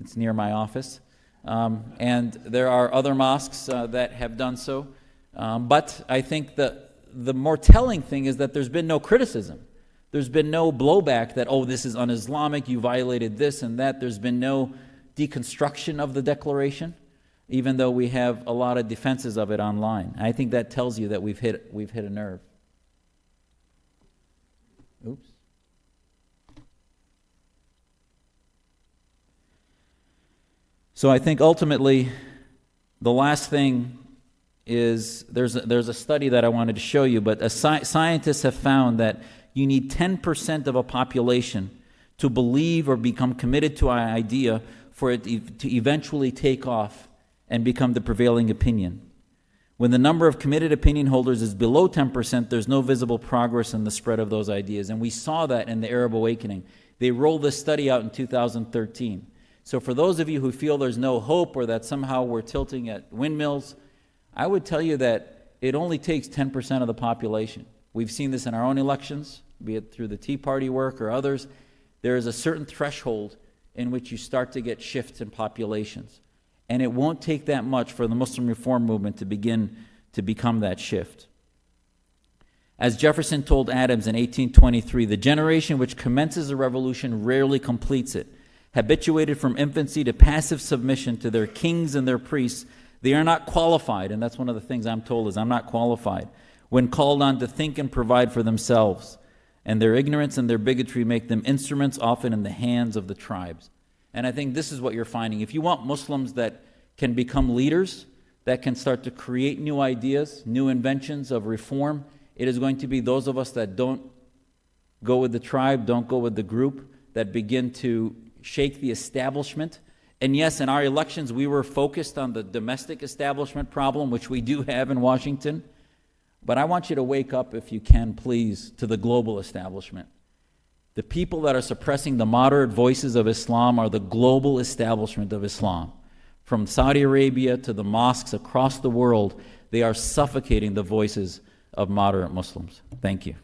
It's near my office. And there are other mosques that have done so. But I think the more telling thing is that there's been no criticism. There's been no blowback that, oh, this is un-Islamic, you violated this and that. There's been no deconstruction of the declaration, even though we have a lot of defenses of it online. I think that tells you that we've hit a nerve. Oops. So I think ultimately the last thing is there's a study that I wanted to show you, but scientists have found that you need 10% of a population to believe or become committed to an idea for it to eventually take off and become the prevailing opinion. When the number of committed opinion holders is below 10%, there's no visible progress in the spread of those ideas. And we saw that in the Arab Awakening. They rolled this study out in 2013. So for those of you who feel there's no hope or that somehow we're tilting at windmills, I would tell you that it only takes 10% of the population. We've seen this in our own elections, be it through the Tea Party work or others. There is a certain threshold in which you start to get shifts in populations. And it won't take that much for the Muslim reform movement to begin to become that shift. As Jefferson told Adams in 1823, the generation which commences a revolution rarely completes it. Habituated from infancy to passive submission to their kings and their priests, they are not qualified, and that's one of the things I'm told is I'm not qualified, when called on to think and provide for themselves. And their ignorance and their bigotry make them instruments often in the hands of the tribes. And I think this is what you're finding. If you want Muslims that can become leaders, that can start to create new ideas, new inventions of reform, it is going to be those of us that don't go with the tribe, don't go with the group, that begin to shake the establishment. And yes, in our elections, we were focused on the domestic establishment problem, which we do have in Washington. But I want you to wake up, if you can, please, to the global establishment. The people that are suppressing the moderate voices of Islam are the global establishment of Islam. From Saudi Arabia to the mosques across the world, they are suffocating the voices of moderate Muslims. Thank you.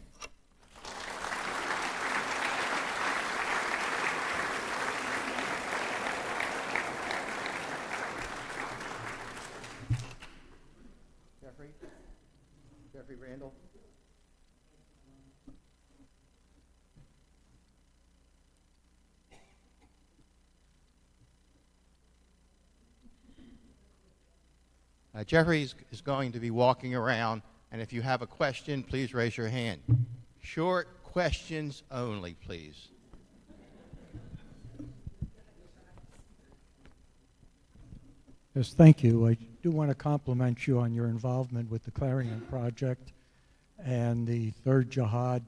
Jeffrey Randall. Jeffrey is going to be walking around, and if you have a question, please raise your hand. Short questions only, please. Yes, thank you. I do want to compliment you on your involvement with the Clarion Project and the Third Jihad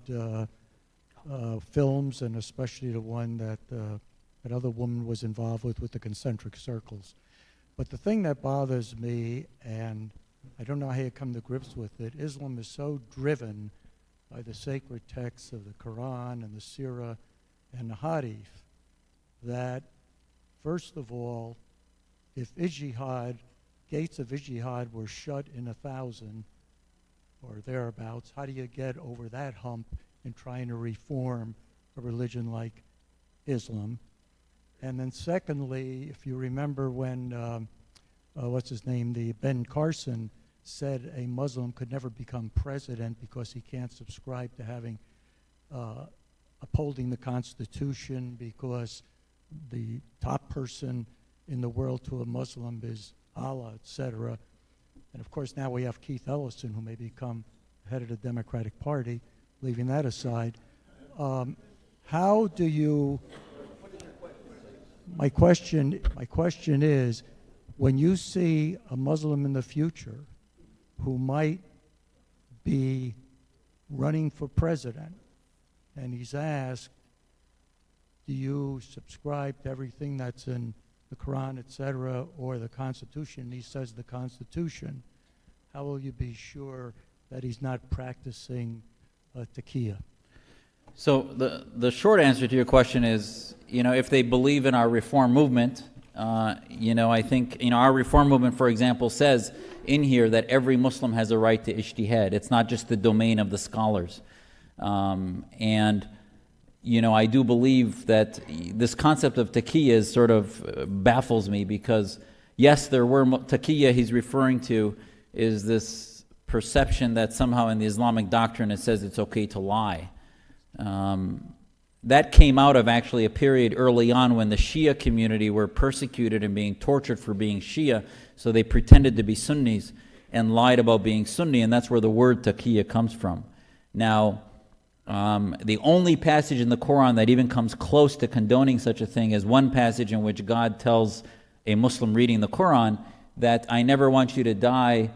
films, and especially the one that that other woman was involved with the concentric circles. But the thing that bothers me, and I don't know how you come to grips with it, Islam is so driven by the sacred texts of the Quran and the Sirah and the Hadith that, first of all, if ijtihad, gates of ijtihad were shut in 1,000 or thereabouts, how do you get over that hump in trying to reform a religion like Islam? And then secondly, if you remember when, what's his name, the Ben Carson said a Muslim could never become president because he can't subscribe to having, upholding the Constitution, because the top person in the world to a Muslim is Allah, etc. And of course now we have Keith Ellison, who may become head of the Democratic Party. Leaving that aside, how do you, my question is, when you see a Muslim in the future who might be running for president, and he's asked, do you subscribe to everything that's in the Quran, etc., or the Constitution? And he says the Constitution. How will you be sure that he's not practicing taqiyya? So the short answer to your question is, if they believe in our reform movement, I think, our reform movement, for example, says in here that every Muslim has a right to ijtihad. It's not just the domain of the scholars. I do believe that this concept of taqiyya sort of baffles me, because yes, there were taqiyya he's referring to is this perception that somehow in the Islamic doctrine it says it's okay to lie. That came out of actually a period early on when the Shia community were persecuted and being tortured for being Shia, so they pretended to be Sunnis and lied about being Sunni, and that's where the word taqiyya comes from. Now, the only passage in the Quran that even comes close to condoning such a thing is one passage in which God tells a Muslim reading the Quran that I never want you to die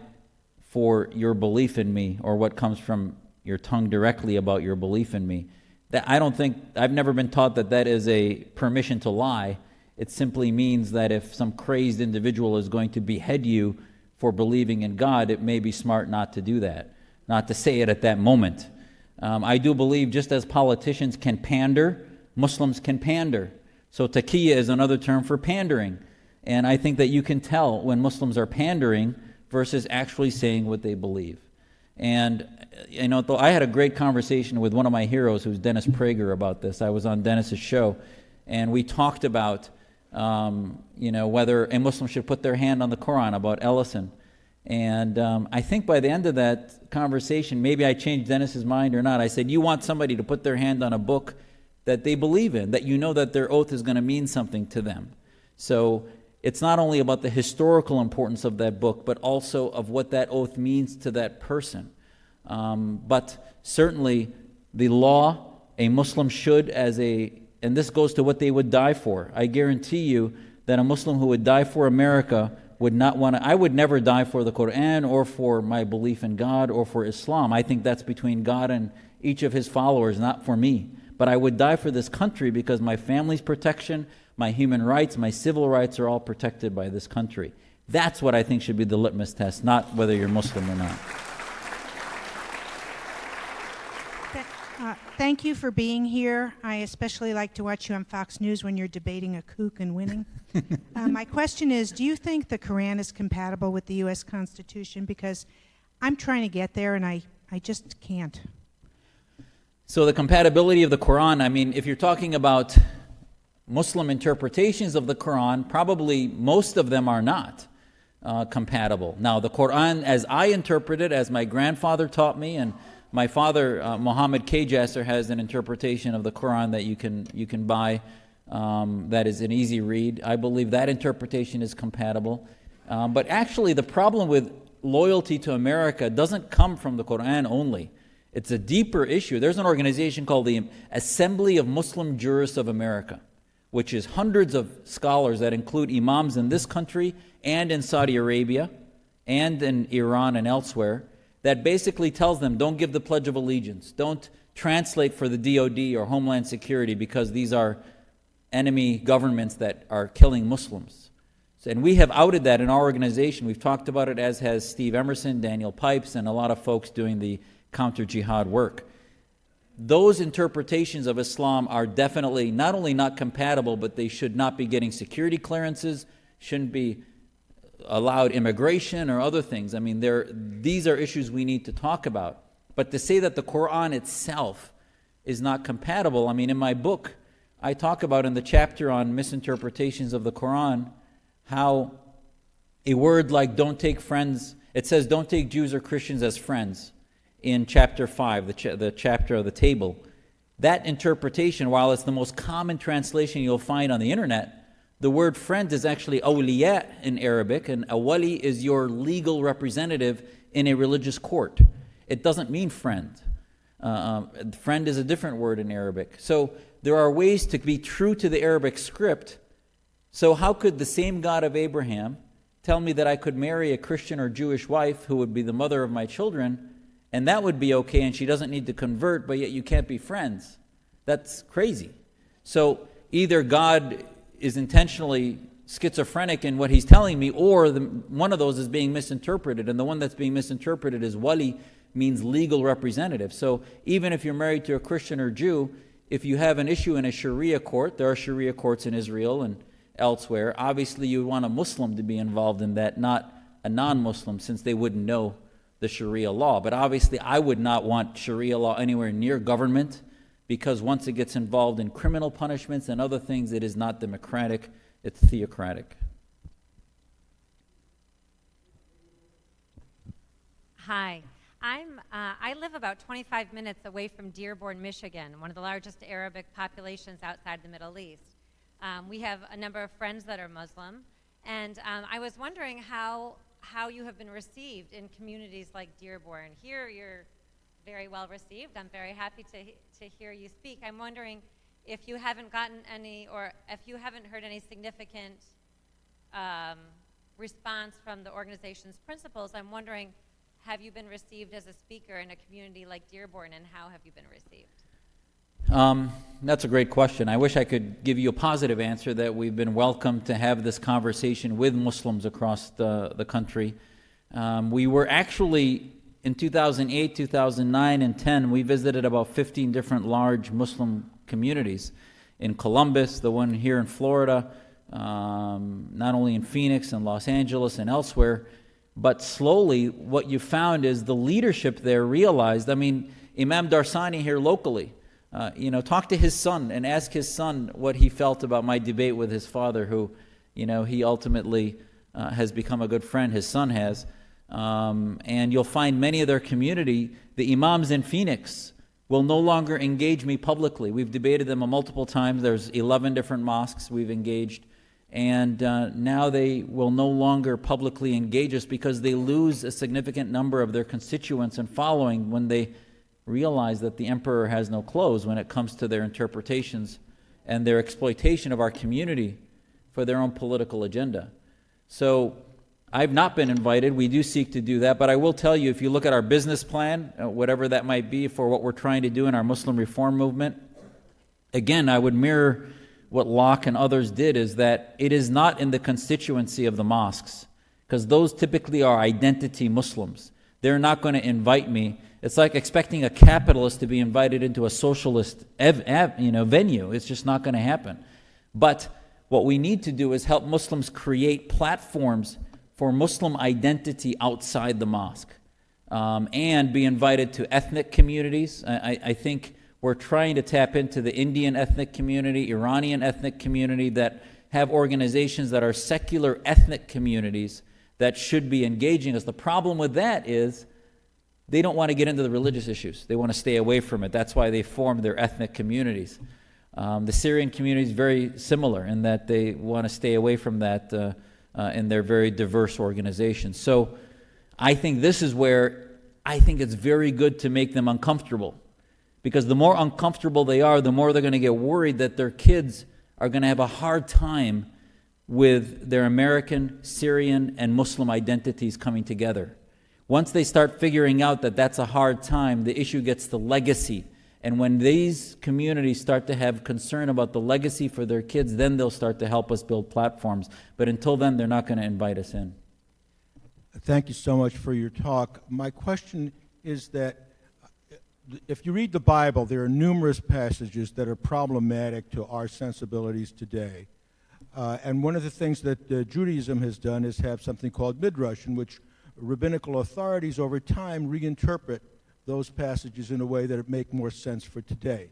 for your belief in me, or what comes from your tongue directly about your belief in me. That I've never been taught that that is a permission to lie. It simply means that if some crazed individual is going to behead you for believing in God, it may be smart not to do that, not to say it at that moment. I do believe just as politicians can pander, Muslims can pander. So taqiyya is another term for pandering. And I think that you can tell when Muslims are pandering versus actually saying what they believe. And, I had a great conversation with one of my heroes, who's Dennis Prager, about this. I was on Dennis's show, and we talked about, whether a Muslim should put their hand on the Quran, about Ellison. And I think by the end of that conversation, maybe I changed Dennis's mind or not. I said, you want somebody to put their hand on a book that they believe in, that you know that their oath is going to mean something to them. So it's not only about the historical importance of that book, but also of what that oath means to that person. But certainly the law, a Muslim should, and this goes to what they would die for. I guarantee you that a Muslim who would die for America would not want to. I would never die for the Quran or for my belief in God or for Islam. I think that's between God and each of his followers, not for me. But I would die for this country because my family's protection, my human rights, my civil rights are all protected by this country. That's what I think should be the litmus test, not whether you're Muslim or not. Thank you for being here. I especially like to watch you on Fox News when you're debating a kook and winning. My question is, do you think the Quran is compatible with the U.S. Constitution? Because I'm trying to get there and I just can't. So the compatibility of the Quran, if you're talking about Muslim interpretations of the Quran, probably most of them are not compatible. Now, the Quran, as I interpret it, as my grandfather taught me, and my father, Muhammad K. Jasser, has an interpretation of the Quran that you can buy that is an easy read. I believe that interpretation is compatible. But actually, the problem with loyalty to America doesn't come from the Quran only. It's a deeper issue. There's an organization called the Assembly of Muslim Jurists of America, which is hundreds of scholars that include imams in this country and in Saudi Arabia and in Iran and elsewhere, that basically tells them, don't give the Pledge of Allegiance, don't translate for the DOD or Homeland Security because these are enemy governments that are killing Muslims. And we have outed that in our organization. We've talked about it, as has Steve Emerson, Daniel Pipes, and a lot of folks doing the counter-jihad work. Those interpretations of Islam are definitely not only not compatible, but they should not be getting security clearances, shouldn't be allowed immigration or other things. I mean, these are issues we need to talk about. But to say that the Quran itself is not compatible, I mean, in my book, I talk about in the chapter on misinterpretations of the Quran, how a word like don't take friends, it says don't take Jews or Christians as friends in chapter 5, the chapter of the table. That interpretation, while it's the most common translation you'll find on the internet, the word friend is actually awliya in Arabic, and a wali is your legal representative in a religious court. It doesn't mean friend. Friend is a different word in Arabic. So there are ways to be true to the Arabic script. So how could the same God of Abraham tell me that I could marry a Christian or Jewish wife who would be the mother of my children, and that would be okay, and she doesn't need to convert, but yet you can't be friends? That's crazy. So either God is intentionally schizophrenic in what he's telling me, or one of those is being misinterpreted, and the one that's being misinterpreted is wali, means legal representative. So even if you're married to a Christian or Jew, if you have an issue in a Sharia court, there are Sharia courts in Israel and elsewhere, obviously you want a Muslim to be involved in that, not a non-Muslim, since they wouldn't know the Sharia law. But obviously I would not want Sharia law anywhere near government, because once it gets involved in criminal punishments and other things, it is not democratic, it's theocratic. Hi. I live about 25 minutes away from Dearborn, Michigan, one of the largest Arabic populations outside the Middle East. We have a number of friends that are Muslim, and I was wondering how you have been received in communities like Dearborn. Here you're very well received. I'm very happy to hear you speak. I'm wondering if you haven't gotten any, or if you haven't heard any significant response from the organization's principals. I'm wondering, have you been received as a speaker in a community like Dearborn, and how have you been received? That's a great question. I wish I could give you a positive answer that we've been welcomed to have this conversation with Muslims across the country. We were actually, in 2008, 2009, and 10, we visited about 15 different large Muslim communities. In Columbus, the one here in Florida, not only in Phoenix and Los Angeles and elsewhere. But slowly, what you found is the leadership there realized, I mean, Imam Darsani here locally, talk to his son and ask his son what he felt about my debate with his father, who, he ultimately has become a good friend, his son has. And you'll find many of their community, the imams in Phoenix, will no longer engage me publicly. We've debated them multiple times. There's 11 different mosques we've engaged. And now they will no longer publicly engage us because they lose a significant number of their constituents and following when they realize that the emperor has no clothes when it comes to their interpretations and their exploitation of our community for their own political agenda. So I've not been invited. We do seek to do that. But I will tell you, if you look at our business plan, whatever that might be for what we're trying to do in our Muslim reform movement, again, I would mirror what Locke and others did, is that it is not in the constituency of the mosques, because those typically are identity Muslims. They're not going to invite me. It's like expecting a capitalist to be invited into a socialist venue. It's just not going to happen. But what we need to do is help Muslims create platforms for Muslim identity outside the mosque, and be invited to ethnic communities. I think we're trying to tap into the Indian ethnic community, Iranian ethnic community, that have organizations that are secular ethnic communities that should be engaging us. The problem with that is they don't want to get into the religious issues. They want to stay away from it. That's why they formed their ethnic communities. The Syrian community is very similar in that they want to stay away from that in their very diverse organizations. So I think this is where I think it's very good to make them uncomfortable. Because the more uncomfortable they are, the more they're going to get worried that their kids are going to have a hard time with their American, Syrian, and Muslim identities coming together. Once they start figuring out that that's a hard time, the issue gets to legacy. And when these communities start to have concern about the legacy for their kids, then they'll start to help us build platforms. But until then, they're not going to invite us in. Thank you so much for your talk. My question is that if you read the Bible, there are numerous passages that are problematic to our sensibilities today. And one of the things that Judaism has done is have something called midrash, in which rabbinical authorities over time reinterpret those passages in a way that make more sense for today.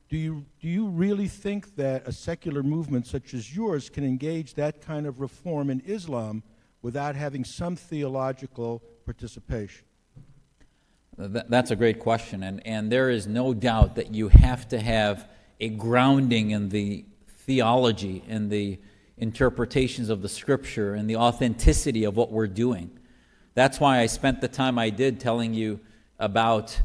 Do you really think that a secular movement such as yours can engage that kind of reform in Islam without having some theological participation? That's a great question, and there is no doubt that you have to have a grounding in the theology and the interpretations of the Scripture and the authenticity of what we're doing. That's why I spent the time I did telling you about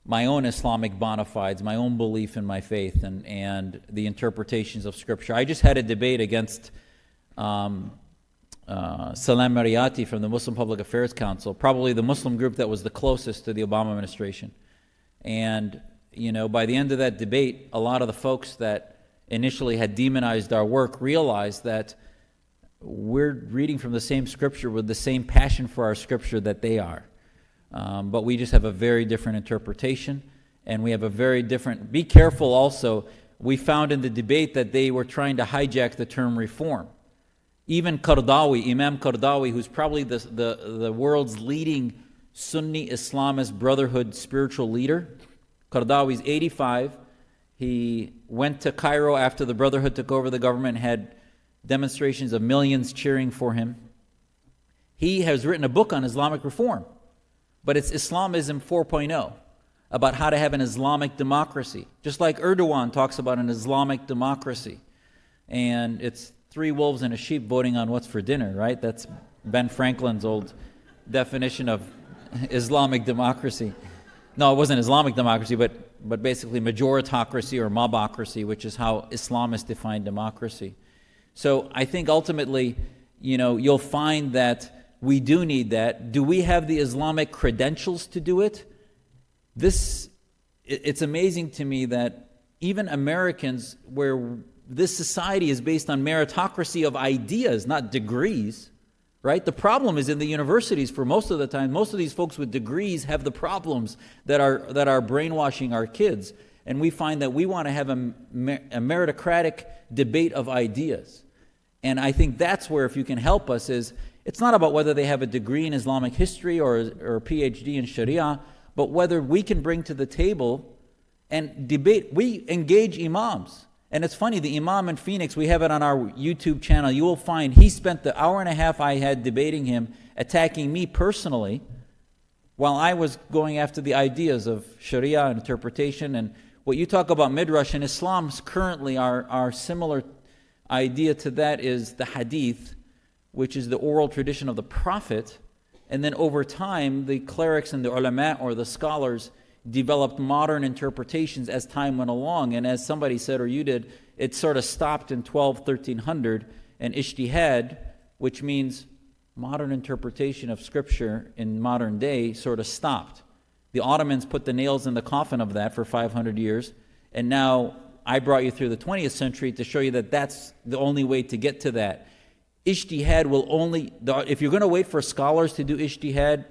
my own Islamic bona fides, my own belief in my faith, and the interpretations of Scripture. I just had a debate against Salam Mariyati from the Muslim Public Affairs Council, probably the Muslim group that was the closest to the Obama administration. And, by the end of that debate, a lot of the folks that initially had demonized our work realized that we're reading from the same Scripture with the same passion for our Scripture that they are. But we just have a very different interpretation, and we have a very different... Be careful also, we found in the debate that they were trying to hijack the term reform. Even Qardawi, Imam Qardawi, who's probably the world's leading Sunni Islamist Brotherhood spiritual leader, Qardawi's 85. He went to Cairo after the Brotherhood took over the government, had demonstrations of millions cheering for him. He has written a book on Islamic reform, but it's Islamism 4.0, about how to have an Islamic democracy, just like Erdogan talks about an Islamic democracy. And it's 3 wolves and a sheep voting on what's for dinner, right? That's Ben Franklin's old definition of Islamic democracy. No, it wasn't Islamic democracy, but basically majoritocracy or mobocracy, which is how Islamists define democracy. So I think ultimately, you'll find that we do need that. Do we have the Islamic credentials to do it? It's amazing to me that even Americans, where this society is based on meritocracy of ideas, not degrees, right? The problem is in the universities for most of the time. Most of these folks with degrees have the problems that are brainwashing our kids. And we find that we want to have a meritocratic debate of ideas. And I think that's where, if you can help us, it's not about whether they have a degree in Islamic history or a PhD in Sharia, but whether we can bring to the table and debate. We engage imams. And it's funny, the imam in Phoenix, we have it on our YouTube channel. You will find he spent the hour and a half I had debating him, attacking me personally, while I was going after the ideas of Sharia and interpretation. And what you talk about midrash in Islam currently, our similar idea to that is the hadith, which is the oral tradition of the Prophet. And then over time, the clerics and the ulama, or the scholars, developed modern interpretations as time went along. And as somebody said, or you did, it sort of stopped in 1300, and ijtihad, which means modern interpretation of Scripture in modern day, sort of stopped. The Ottomans put the nails in the coffin of that for 500 years, and now I brought you through the 20th century to show you that that's the only way to get to that. Ijtihad will only... If you're going to wait for scholars to do ijtihad,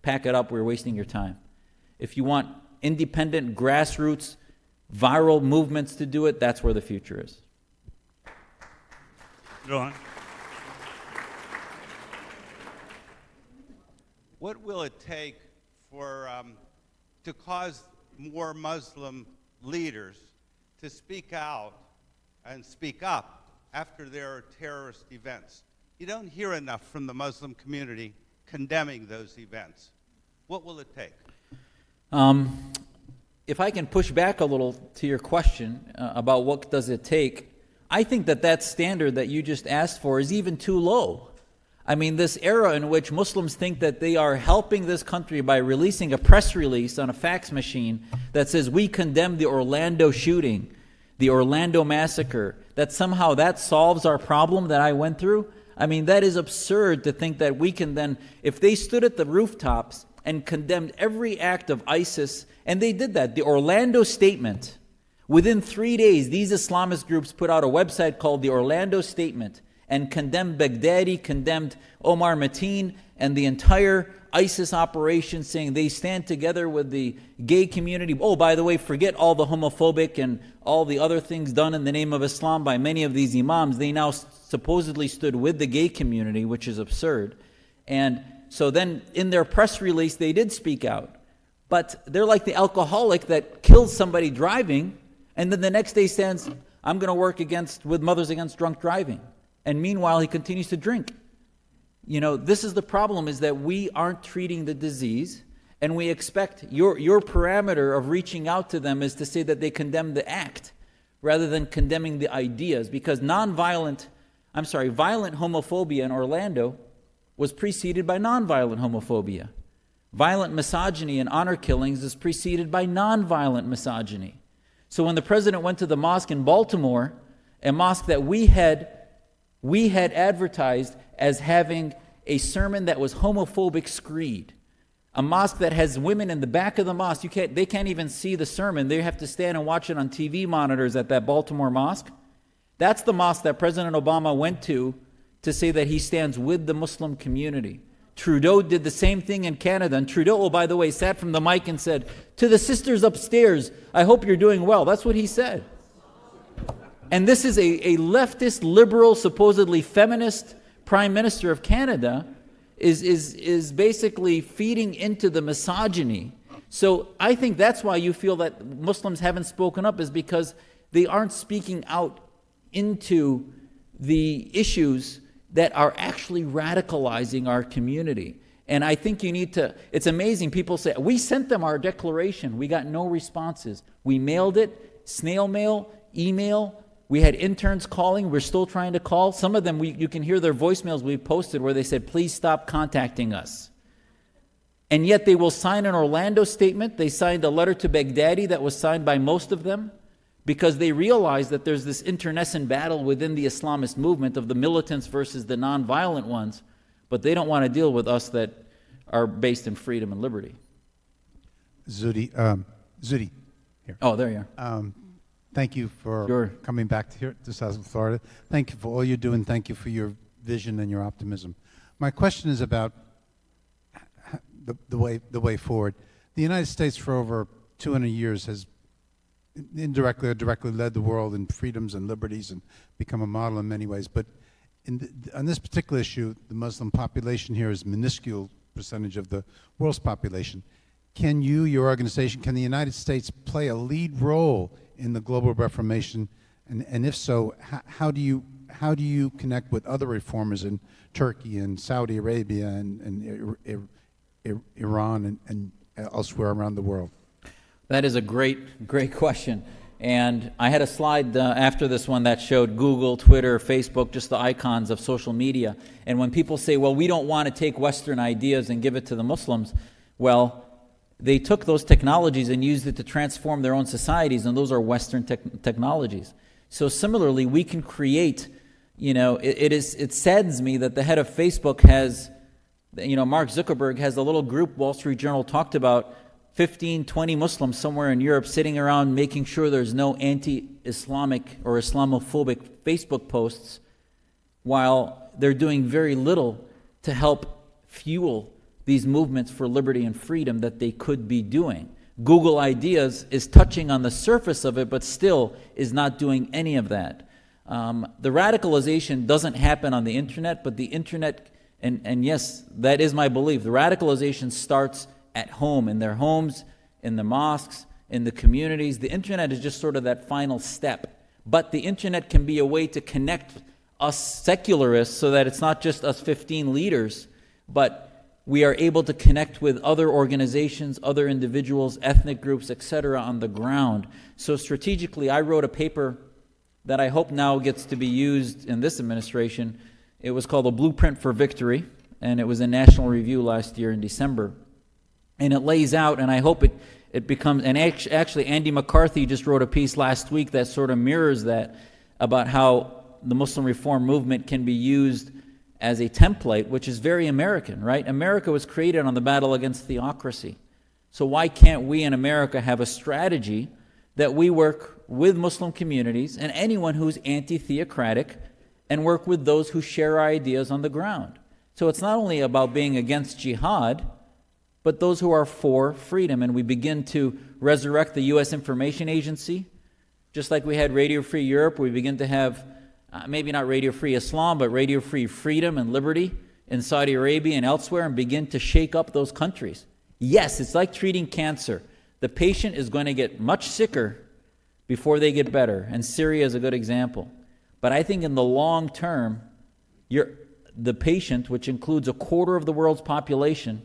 pack it up, we're wasting your time. If you want independent, grassroots, viral movements to do it, that's where the future is. Go on. What will it take to cause more Muslim leaders to speak out and speak up after there are terrorist events? You don't hear enough from the Muslim community condemning those events. What will it take? If I can push back a little to your question about what does it take, I think that standard that you just asked for is even too low. I mean, this era in which Muslims think that they are helping this country by releasing a press release on a fax machine that says we condemn the Orlando shooting, the Orlando massacre, that somehow that solves our problem that I went through. I mean, that is absurd to think that we can then, if they stood at the rooftops and condemned every act of ISIS, and they did that. The Orlando Statement, within 3 days, these Islamist groups put out a website called the Orlando Statement and condemned Baghdadi, condemned Omar Mateen, and the entire ISIS operation, saying they stand together with the gay community. Oh, by the way, forget all the homophobic and all the other things done in the name of Islam by many of these imams. They now supposedly stood with the gay community, which is absurd. And so then in their press release, they did speak out. But they're like the alcoholic that kills somebody driving, and then the next day stands, I'm going to work with Mothers Against Drunk Driving. And meanwhile, he continues to drink. You know, this is the problem, is that we aren't treating the disease, and we expect your parameter of reaching out to them is to say that they condemn the act rather than condemning the ideas, because violent homophobia in Orlando was preceded by nonviolent homophobia. Violent misogyny and honor killings is preceded by nonviolent misogyny. So when the president went to the mosque in Baltimore, a mosque that we had advertised as having a sermon that was homophobic screed, a mosque that has women in the back of the mosque, they can't even see the sermon. They have to stand and watch it on TV monitors at that Baltimore mosque. That's the mosque that President Obama went to say that he stands with the Muslim community. Trudeau did the same thing in Canada. And Trudeau, oh, by the way, sat from the mic and said, to the sisters upstairs, I hope you're doing well. That's what he said. And this is a leftist, liberal, supposedly feminist Prime Minister of Canada is basically feeding into the misogyny. So I think that's why you feel that Muslims haven't spoken up, is because they aren't speaking out into the issues that are actually radicalizing our community. And I think you need to, it's amazing, people say, we sent them our declaration, we got no responses. We mailed it, snail mail, email, we had interns calling, we're still trying to call. Some of them, you can hear their voicemails we posted where they said, please stop contacting us. And yet they will sign an Orlando statement. They signed a letter to Baghdadi that was signed by most of them, because they realize that there's this internecine battle within the Islamist movement of the militants versus the nonviolent ones, but they don't want to deal with us that are based in freedom and liberty. Zuhdi, here. Oh, there you are. Thank you for coming back here to South Florida. Thank you for all you do, and thank you for your vision and your optimism. My question is about the way forward. The United States for over 200 years has indirectly or directly led the world in freedoms and liberties and become a model in many ways. But on this particular issue, the Muslim population here is a minuscule percentage of the world's population. Can you, your organization, can the United States play a lead role in the global reformation? And if so, how do you connect with other reformers in Turkey and Saudi Arabia and Iran and elsewhere around the world? That is a great question. And I had a slide after this one that showed Google, Twitter, Facebook, just the icons of social media. And when people say, well, we don't want to take Western ideas and give it to the Muslims, well, they took those technologies and used it to transform their own societies, and those are Western technologies. So similarly, we can create, it saddens me that the head of Facebook has, Mark Zuckerberg has a little group, Wall Street Journal talked about, 15, 20 Muslims somewhere in Europe sitting around making sure there's no anti-Islamic or Islamophobic Facebook posts, while they're doing very little to help fuel these movements for liberty and freedom that they could be doing. Google Ideas is touching on the surface of it, but still is not doing any of that. The radicalization doesn't happen on the internet, but the internet, and yes, that is my belief, the radicalization starts at home, in their homes, in the mosques, in the communities. The internet is just sort of that final step. But the internet can be a way to connect us secularists so that it's not just us 15 leaders, but we are able to connect with other organizations, other individuals, ethnic groups, etc. on the ground. So strategically, I wrote a paper that I hope now gets to be used in this administration. It was called A Blueprint for Victory, and it was in National Review last year in December. And it lays out, and I hope it becomes, and actually Andy McCarthy just wrote a piece last week that sort of mirrors that, about how the Muslim reform movement can be used as a template, which is very American, right? America was created on the battle against theocracy. So why can't we in America have a strategy that we work with Muslim communities and anyone who's anti-theocratic and work with those who share our ideas on the ground? So it's not only about being against jihad, but those who are for freedom. And we begin to resurrect the U.S. Information Agency, just like we had Radio Free Europe. We begin to have maybe not Radio Free Islam, but Radio Free Freedom and Liberty in Saudi Arabia and elsewhere, and begin to shake up those countries. Yes, it's like treating cancer. The patient is going to get much sicker before they get better, and Syria is a good example. But I think in the long term, the patient, which includes a quarter of the world's population,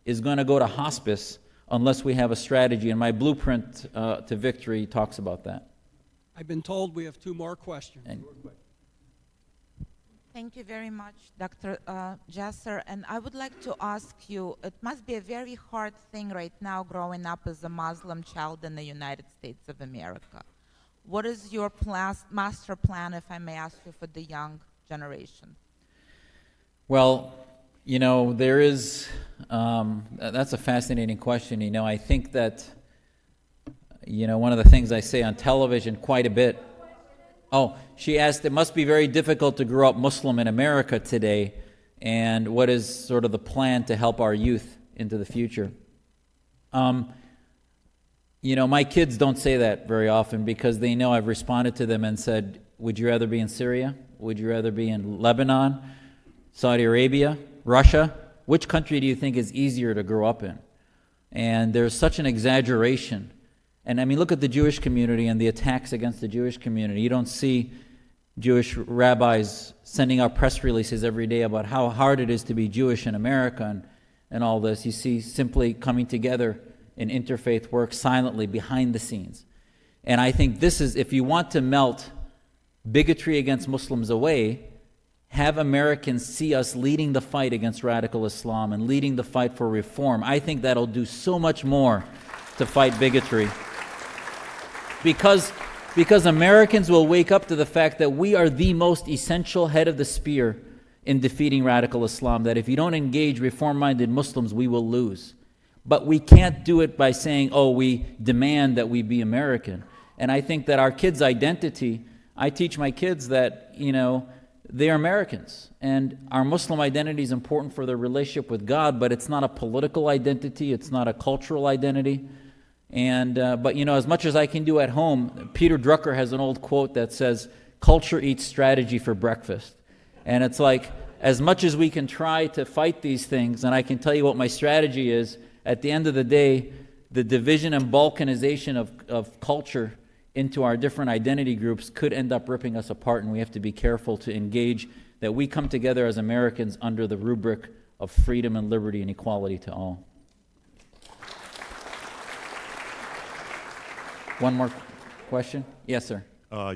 is going to go to hospice unless we have a strategy, and my blueprint to victory talks about that. I've been told we have 2 more questions. Thank you very much, Dr. Jasser. And I would like to ask you, it must be a very hard thing right now growing up as a Muslim child in the United States of America. What is your master plan, if I may ask you, for the young generation? Well, you know, there is, that's a fascinating question. You know, I think that, you know, one of the things I say on television quite a bit. Oh, she asked, it must be very difficult to grow up Muslim in America today, and what is sort of the plan to help our youth into the future? You know, my kids don't say that very often because they know I've responded to them and said, would you rather be in Syria? Would you rather be in Lebanon, Saudi Arabia, Russia? Which country do you think is easier to grow up in? And there's such an exaggeration. And I mean, look at the Jewish community and the attacks against the Jewish community. You don't see Jewish rabbis sending out press releases every day about how hard it is to be Jewish in America and all this. You see simply coming together in interfaith work silently behind the scenes. And I think this is, if you want to melt bigotry against Muslims away, have Americans see us leading the fight against radical Islam and leading the fight for reform. I think that'll do so much more to fight bigotry. Because Americans will wake up to the fact that we are the most essential head of the spear in defeating radical Islam, that if you don't engage reform-minded Muslims, we will lose. But we can't do it by saying, oh, we demand that we be American. And I think that our kids' identity, I teach my kids that, you know, they are Americans. And our Muslim identity is important for their relationship with God, but it's not a political identity, it's not a cultural identity. And but, you know, as much as I can do at home, Peter Drucker has an old quote that says, culture eats strategy for breakfast. And it's like, as much as we can try to fight these things, and I can tell you what my strategy is, at the end of the day, the division and balkanization of culture into our different identity groups could end up ripping us apart, and we have to be careful to engage that we come together as Americans under the rubric of freedom and liberty and equality to all. One more question? Yes, sir.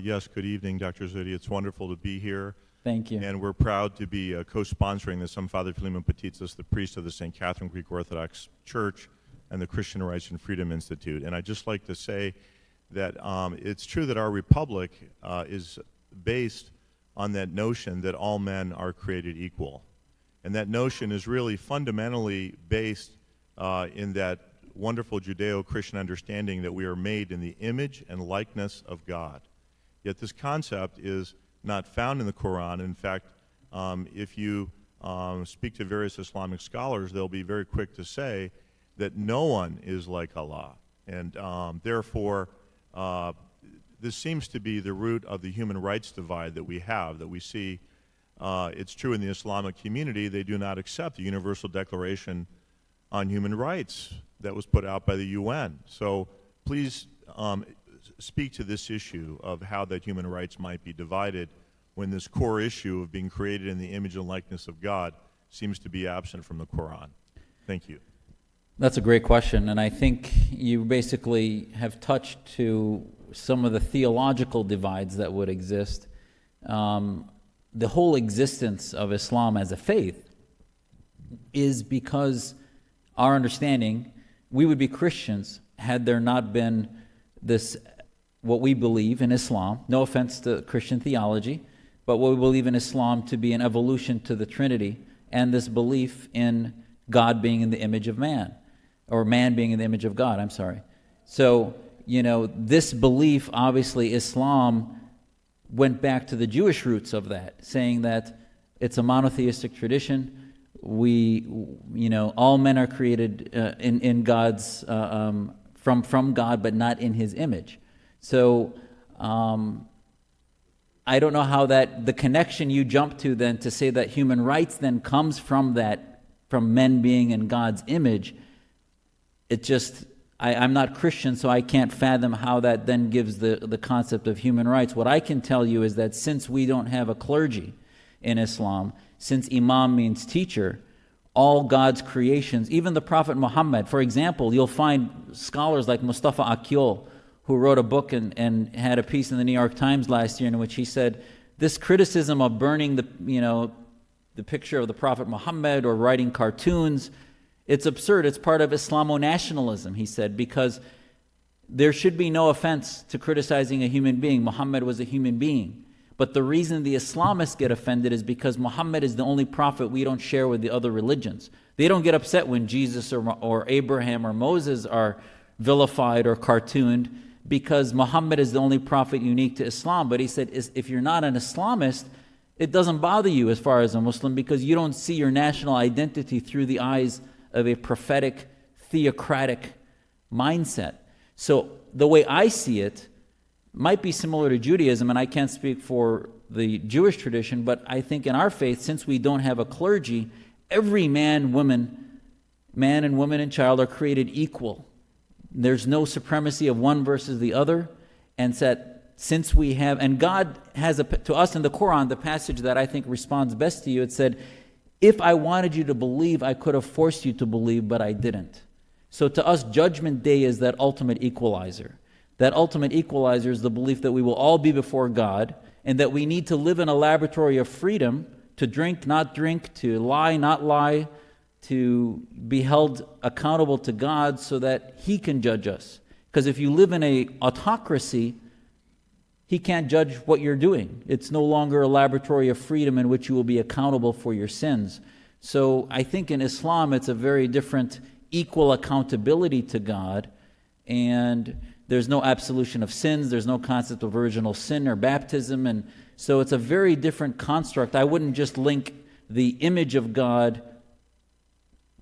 Yes, good evening, Dr. Zuhdi. It's wonderful to be here. Thank you. And we're proud to be co-sponsoring this. I'm Father Philemon Petitsis, the priest of the St. Catherine Greek Orthodox Church and the Christian Rights and Freedom Institute. And I'd just like to say that it's true that our republic is based on that notion that all men are created equal. And that notion is really fundamentally based in that wonderful Judeo-Christian understanding that we are made in the image and likeness of God. Yet this concept is not found in the Quran. In fact, if you speak to various Islamic scholars, they'll be very quick to say that no one is like Allah. And therefore, this seems to be the root of the human rights divide that we have, that we see. It's true in the Islamic community, they do not accept the Universal Declaration on Human Rights that was put out by the UN. So please speak to this issue of how that human rights might be divided when this core issue of being created in the image and likeness of God seems to be absent from the Quran. Thank you. That's a great question, and I think you basically have touched to some of the theological divides that would exist. The whole existence of Islam as a faith is because our understanding, we would be Christians had there not been this, what we believe in Islam, no offense to Christian theology, but what we believe in Islam to be an evolution to the Trinity, and this belief in God being in the image of man, or man being in the image of God, I'm sorry. So, this belief, obviously, Islam went back to the Jewish roots of that, saying that it's a monotheistic tradition. All men are created in God's, from God, but not in His image. So, I don't know how the connection you jump to then to say that human rights then comes from men being in God's image. It just, I'm not Christian, so I can't fathom how that then gives the concept of human rights. What I can tell you is that since we don't have a clergy in Islam, since Imam means teacher, all God's creations, even the Prophet Muhammad, for example, you'll find scholars like Mustafa Akyol, who wrote a book and had a piece in the New York Times last year in which he said, this criticism of burning the picture of the Prophet Muhammad or writing cartoons, it's absurd. It's part of Islamo-nationalism, he said, because there should be no offense to criticizing a human being. Muhammad was a human being. But the reason the Islamists get offended is because Muhammad is the only prophet we don't share with the other religions. They don't get upset when Jesus or Abraham or Moses are vilified or cartooned, because Muhammad is the only prophet unique to Islam. But he said, if you're not an Islamist, it doesn't bother you as far as a Muslim, because you don't see your national identity through the eyes of a prophetic, theocratic mindset. So the way I see it might be similar to Judaism, and I can't speak for the Jewish tradition, but I think in our faith, since we don't have a clergy, every man and woman and child are created equal. There's no supremacy of one versus the other, and that since we have, and God has to us in the Quran, the passage that I think responds best to you, it said, if I wanted you to believe, I could have forced you to believe, but I didn't. So to us, Judgment Day is that ultimate equalizer. That ultimate equalizer is the belief that we will all be before God, and that we need to live in a laboratory of freedom, to drink, not drink, to lie, not lie, to be held accountable to God so that He can judge us. Because if you live in an autocracy, He can't judge what you're doing. It's no longer a laboratory of freedom in which you will be accountable for your sins. So I think in Islam it's a very different equal accountability to God, and there's no absolution of sins, there's no concept of original sin or baptism, and so it's a very different construct. I wouldn't just link the image of God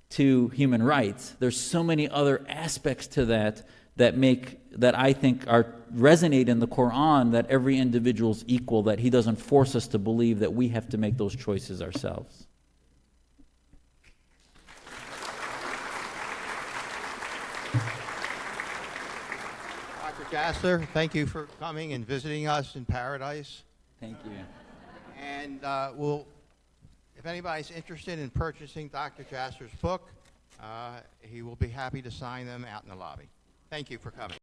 to human rights. There's so many other aspects to that I think resonate in the Quran, that every individual is equal, that He doesn't force us to believe that we have to make those choices ourselves. Dr. Jasser, thank you for coming and visiting us in paradise. Thank you. And if anybody's interested in purchasing Dr. Jasser's book, he will be happy to sign them out in the lobby. Thank you for coming.